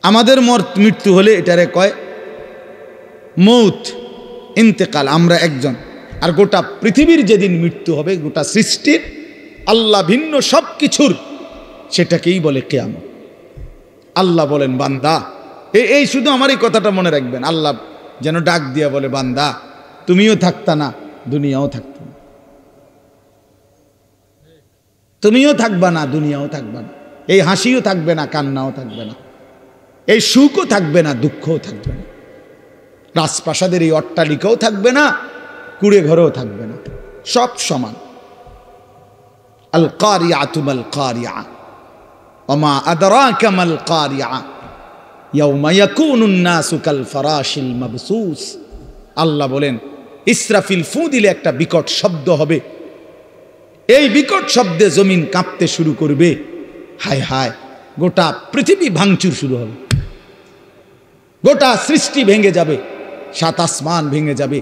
আমাদের মৃত্যু হলে এটারে কয় মৌত, ইন্তেকাল, আমরা একজন। আর গোটা পৃথিবীর যেদিন মৃত্যু হবে, গোটা সৃষ্টির, আল্লাহ ভিন্ন সব কিছুর, সেটাকেই বলে কিয়ামত। আল্লাহ বলেন, বান্দা, এই শুধু আমার এই কথাটা মনে রাখবেন, আল্লাহ যেন ডাক দিয়া বলে, বান্দা তুমিও থাকতা না, দুনিয়াও থাকত না, তুমিও থাকবা না, দুনিয়াও থাকবা না, এই হাসিও থাকবে না, কান্নাও থাকবে না, এই সুখও থাকবে না, দুঃখও থাকবে না, রাজপ্রাসাদের এই অট্টালিকাও থাকবে না, কুড়ে ঘরেও থাকবে না, সব সমান। আল কারিয়াতু মাল কারিয়া ওমা আদরাকা মাল কারিয়া ইয়াউমা ইয়াকুনুন নাসু কাল ফারাশিল মাবসুস। আল্লাহ বলেন, ইসরাফিল ফু দিলে একটা বিকট শব্দ হবে, এই বিকট শব্দে জমিন কাঁপতে শুরু করবে, হায় হায়, গোটা পৃথিবী ভাঙচুর শুরু হবে, গোটা সৃষ্টি ভেঙে যাবে, 7 আসমান ভেঙে যাবে,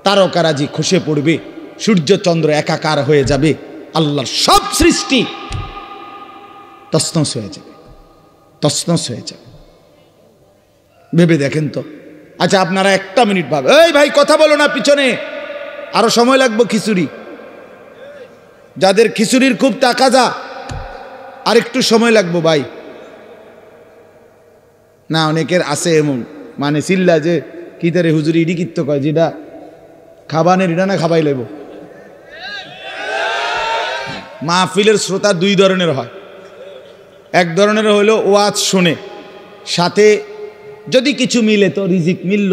তারকারাজি খসে পড়বে, সূর্য চন্দ্র একাকার হয়ে যাবে, আল্লাহর সব সৃষ্টি তছনছ হয়ে যাবে, তছনছ হয়ে যাবে। ভেবে দেখেন তো। আচ্ছা, আপনারা একটা মিনিট ভাবে, এই ভাই কথা বলো না, পিছনে আরো সময় লাগবে খিচুড়ি, যাদের খিচুড়ির খুব তাকাজা, আর একটু সময় লাগবো ভাই। না, অনেকের আছে এমন, মানে চিল্লা যে কি তারে হুজুরি ইডি কিত্ত কয়, যেটা খাবানের এটা না খাবাই লইব, মাহফিলের শ্রোতা দুই ধরনের হয়। এক ধরনের হলো ওয়াজ শুনে, সাথে যদি কিছু মিলে তো রিজিক মিলল।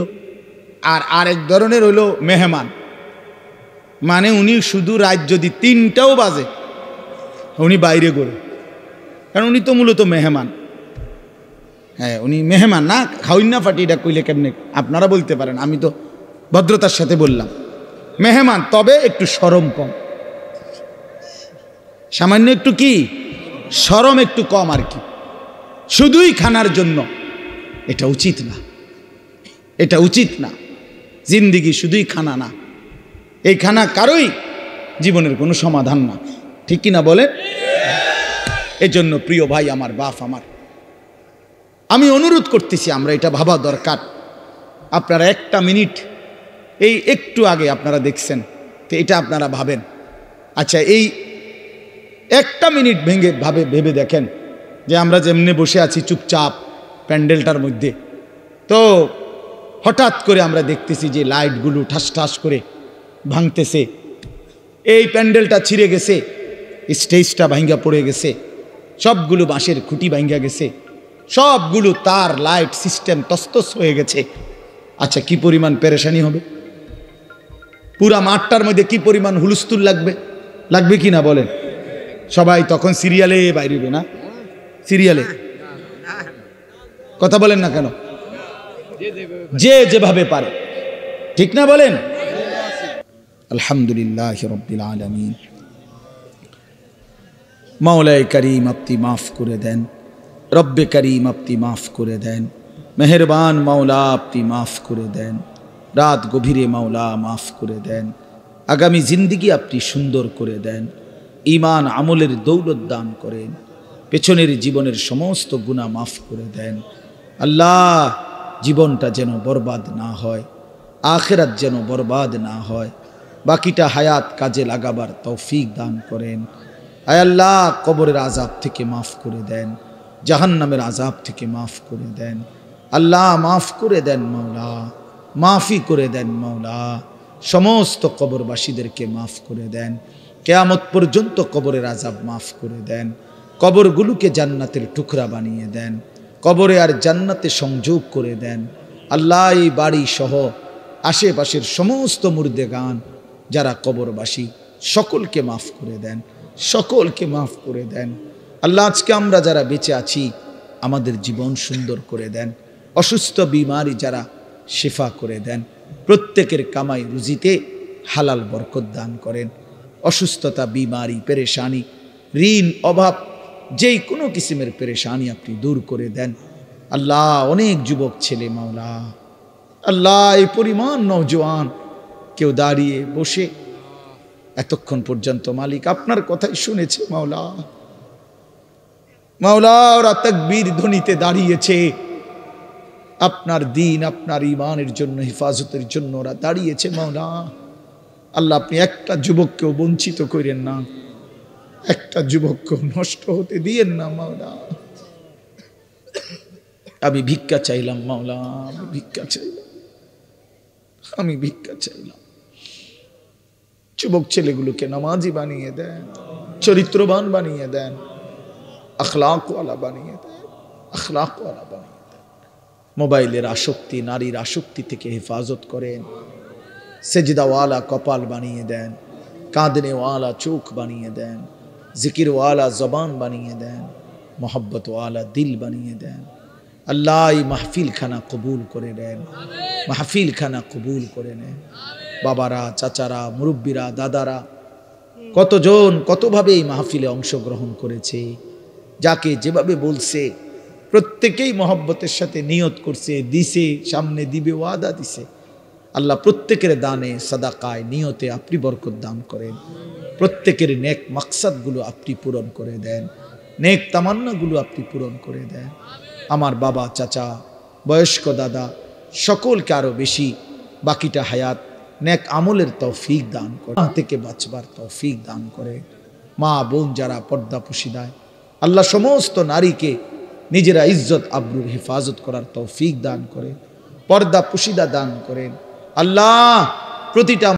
আর আরেক ধরনের হলো মেহমান, মানে উনি শুধু রাত যদি 3টাও বাজে উনি বাইরে করে, কারণ উনি তো মূলত মেহমান। হ্যাঁ, উনি মেহমান না, খাওয়াই না ফাটি, এটা কইলে কেমনে আপনারা বলতে পারেন, আমি তো ভদ্রতার সাথে বললাম মেহমান, তবে একটু শরম কম, সামান্য একটু কি শরম একটু কম আর কি। শুধুই খানার জন্য এটা উচিত না, এটা উচিত না। জিন্দিগি শুধুই খানা না, এই খানা কারোই জীবনের কোনো সমাধান না, ঠিক কিনা বলে? এজন্য প্রিয় ভাই আমার, বাপ আমার, আমি অনুরোধ করতেছি, আমরা এটা ভাবা দরকার। আপনারা একটা মিনিট, এই একটু আগে আপনারা দেখছেন, তো এটা আপনারা ভাবেন, আচ্ছা এই একটা মিনিট ভেবে দেখেন যে আমরা যেমনি বসে আছি চুপচাপ প্যান্ডেলটার মধ্যে, তো হঠাৎ করে আমরা দেখতেছি যে লাইটগুলো ঠাস ঠাস করে ভাঙতেছে, এই প্যান্ডেলটা ছিঁড়ে গেছে, স্টেজটা ভাঙ্গা পড়ে গেছে, সবগুলো বাঁশের খুঁটি ভাঙ্গা গেছে, সবগুলো তার লাইট সিস্টেম তস্তস হয়ে গেছে। আচ্ছা কি পরিমাণ পেরেশানি হবে, পুরা মাঠটার মধ্যে কি পরিমাণ হুলস্থুল লাগবে, লাগবে কি না বলেন? সবাই তখন সিরিয়ালে বাইরে, না সিরিয়ালে, কথা বলেন না কেন? যে যেভাবে পারে, ঠিক না বলেন? আলহামদুলিল্লাহ রাব্বিল আলামিন। মাওলায়ে করিম আপনি মাফ করে দেন, রব্বে করিম আপনি মাফ করে দেন, মেহেরবান মাওলা আপনি মাফ করে দেন, রাত গভীরে মাওলা মাফ করে দেন, আগামী জিন্দিগি আপনি সুন্দর করে দেন, ঈমান আমলের দৌলত দান করেন, পেছনের জীবনের সমস্ত গুনাহ মাফ করে দেন। আল্লাহ, জীবনটা যেন বরবাদ না হয়, আখিরাত যেন বরবাদ না হয়, বাকিটা হায়াত কাজে লাগাবার তৌফিক দান করেন। আয় আল্লাহ, কবরের আযাব থেকে মাফ করে দেন, জাহান্নামের আযাব থেকে মাফ করে দেন। আল্লাহ মাফ করে দেন মাওলা, মাফি করে দেন মাওলা, সমস্ত কবরবাসীদেরকে মাফ করে দেন, কিয়ামত পর্যন্ত কবরের আযাব মাফ করে দেন, কবরগুলোকে জান্নাতের টুকরা বানিয়ে দেন, কবরে আর জান্নাতে সংযোগ করে দেন। আল্লাহ, এই বাড়ি সহ আশেপাশের সমস্ত মুর্দেগান যারা কবরবাসী, সকলকে মাফ করে দেন, সকলকে মাফ করে দেন। আল্লাহ, আজকে আমরা যারা বেঁচে আছি আমাদের জীবন সুন্দর করে দেন, অসুস্থ বিমারি যারা শিফা করে দেন, প্রত্যেকের কামাই রুজিতে হালাল বরকত দান করেন, অসুস্থতা, বিমারি, পেরেশানি, ঋণ, অভাব, যেই কোনো কিসিমের পেরেশানি আপনি দূর করে দেন। আল্লাহ, অনেক যুবক ছেলে মাওলা, আল্লাহ এই পরিমাণ নওজোয়ান, কেউ দাঁড়িয়ে বসে এতক্ষণ পর্যন্ত মালিক আপনার কথাই শুনেছে মাওলা, মাওলা ওরা তাকবীর ধ্বনিতে দাঁড়িয়েছে, আপনার দিন, আপনার ঈমানের জন্য, হেফাজতের জন্য ওরা দাঁড়িয়েছে মাওলা। আল্লাহ, আপনি একটা যুবককেও বঞ্চিত করেন না, একটা যুবককেও নষ্ট হতে দিয়েন না মাওলা। আমি ভিক্ষা চাইলাম মাওলা, আমি ভিক্ষা চাইলাম, আমি ভিক্ষা চাইলাম। যুবক ছেলেগুলোকে নামাজি বানিয়ে দেন, চরিত্রবান বানিয়ে দেন, আখলাকওয়ালা বানিয়ে দেন, আখলাকওয়ালা বানিয়ে দেন। মোবাইলের আসক্তি, নারীর আসক্তি থেকে হেফাজত করেন, সেজদাওয়ালা কপাল বানিয়ে দেন, কাঁদনেওয়ালা চোখ বানিয়ে দেন, জিকিরওয়ালা জবান বানিয়ে দেন, মোহব্বতওয়ালা দিল বানিয়ে দেন। আল্লাহ, এই মাহফিল খানা কবুল করে নেন, মাহফিল খানা কবুল করে নেন। বাবারা, চাচারা, মুরব্বীরা, দাদারা, কতজন কতভাবে এই মাহফিলে অংশগ্রহণ করেছে, যাকে যেভাবে বলছে প্রত্যেকেই মহব্বতের সাথে নিয়ত করছে, দিছে, সামনে দিবে, ওয়াদা দিছে। আল্লাহ, প্রত্যেকের দানে, সাদাকায়, নিয়তে আপনি বরকত দান করেন, প্রত্যেকের নেক মাকসাদগুলো আপনি পূরণ করে দেন, নেক তামান্নাগুলো আপনি পূরণ করে দেন। আমার বাবা, চাচা, বয়স্ক দাদা সকলকে আরো বেশি বাকিটা হায়াত নেক আমলের তৌফিক দান করে, থেকে বাঁচবার তৌফিক দান করে। মা বোন যারা পর্দা পুশিদায়, আল্লাহ সমস্ত নারীকে নিজেরা ইজ্জত আবরুর হেফাজত করার তৌফিক দান করে, পর্দা পুশিদা দান করেন। আল্লাহ, প্রতিটা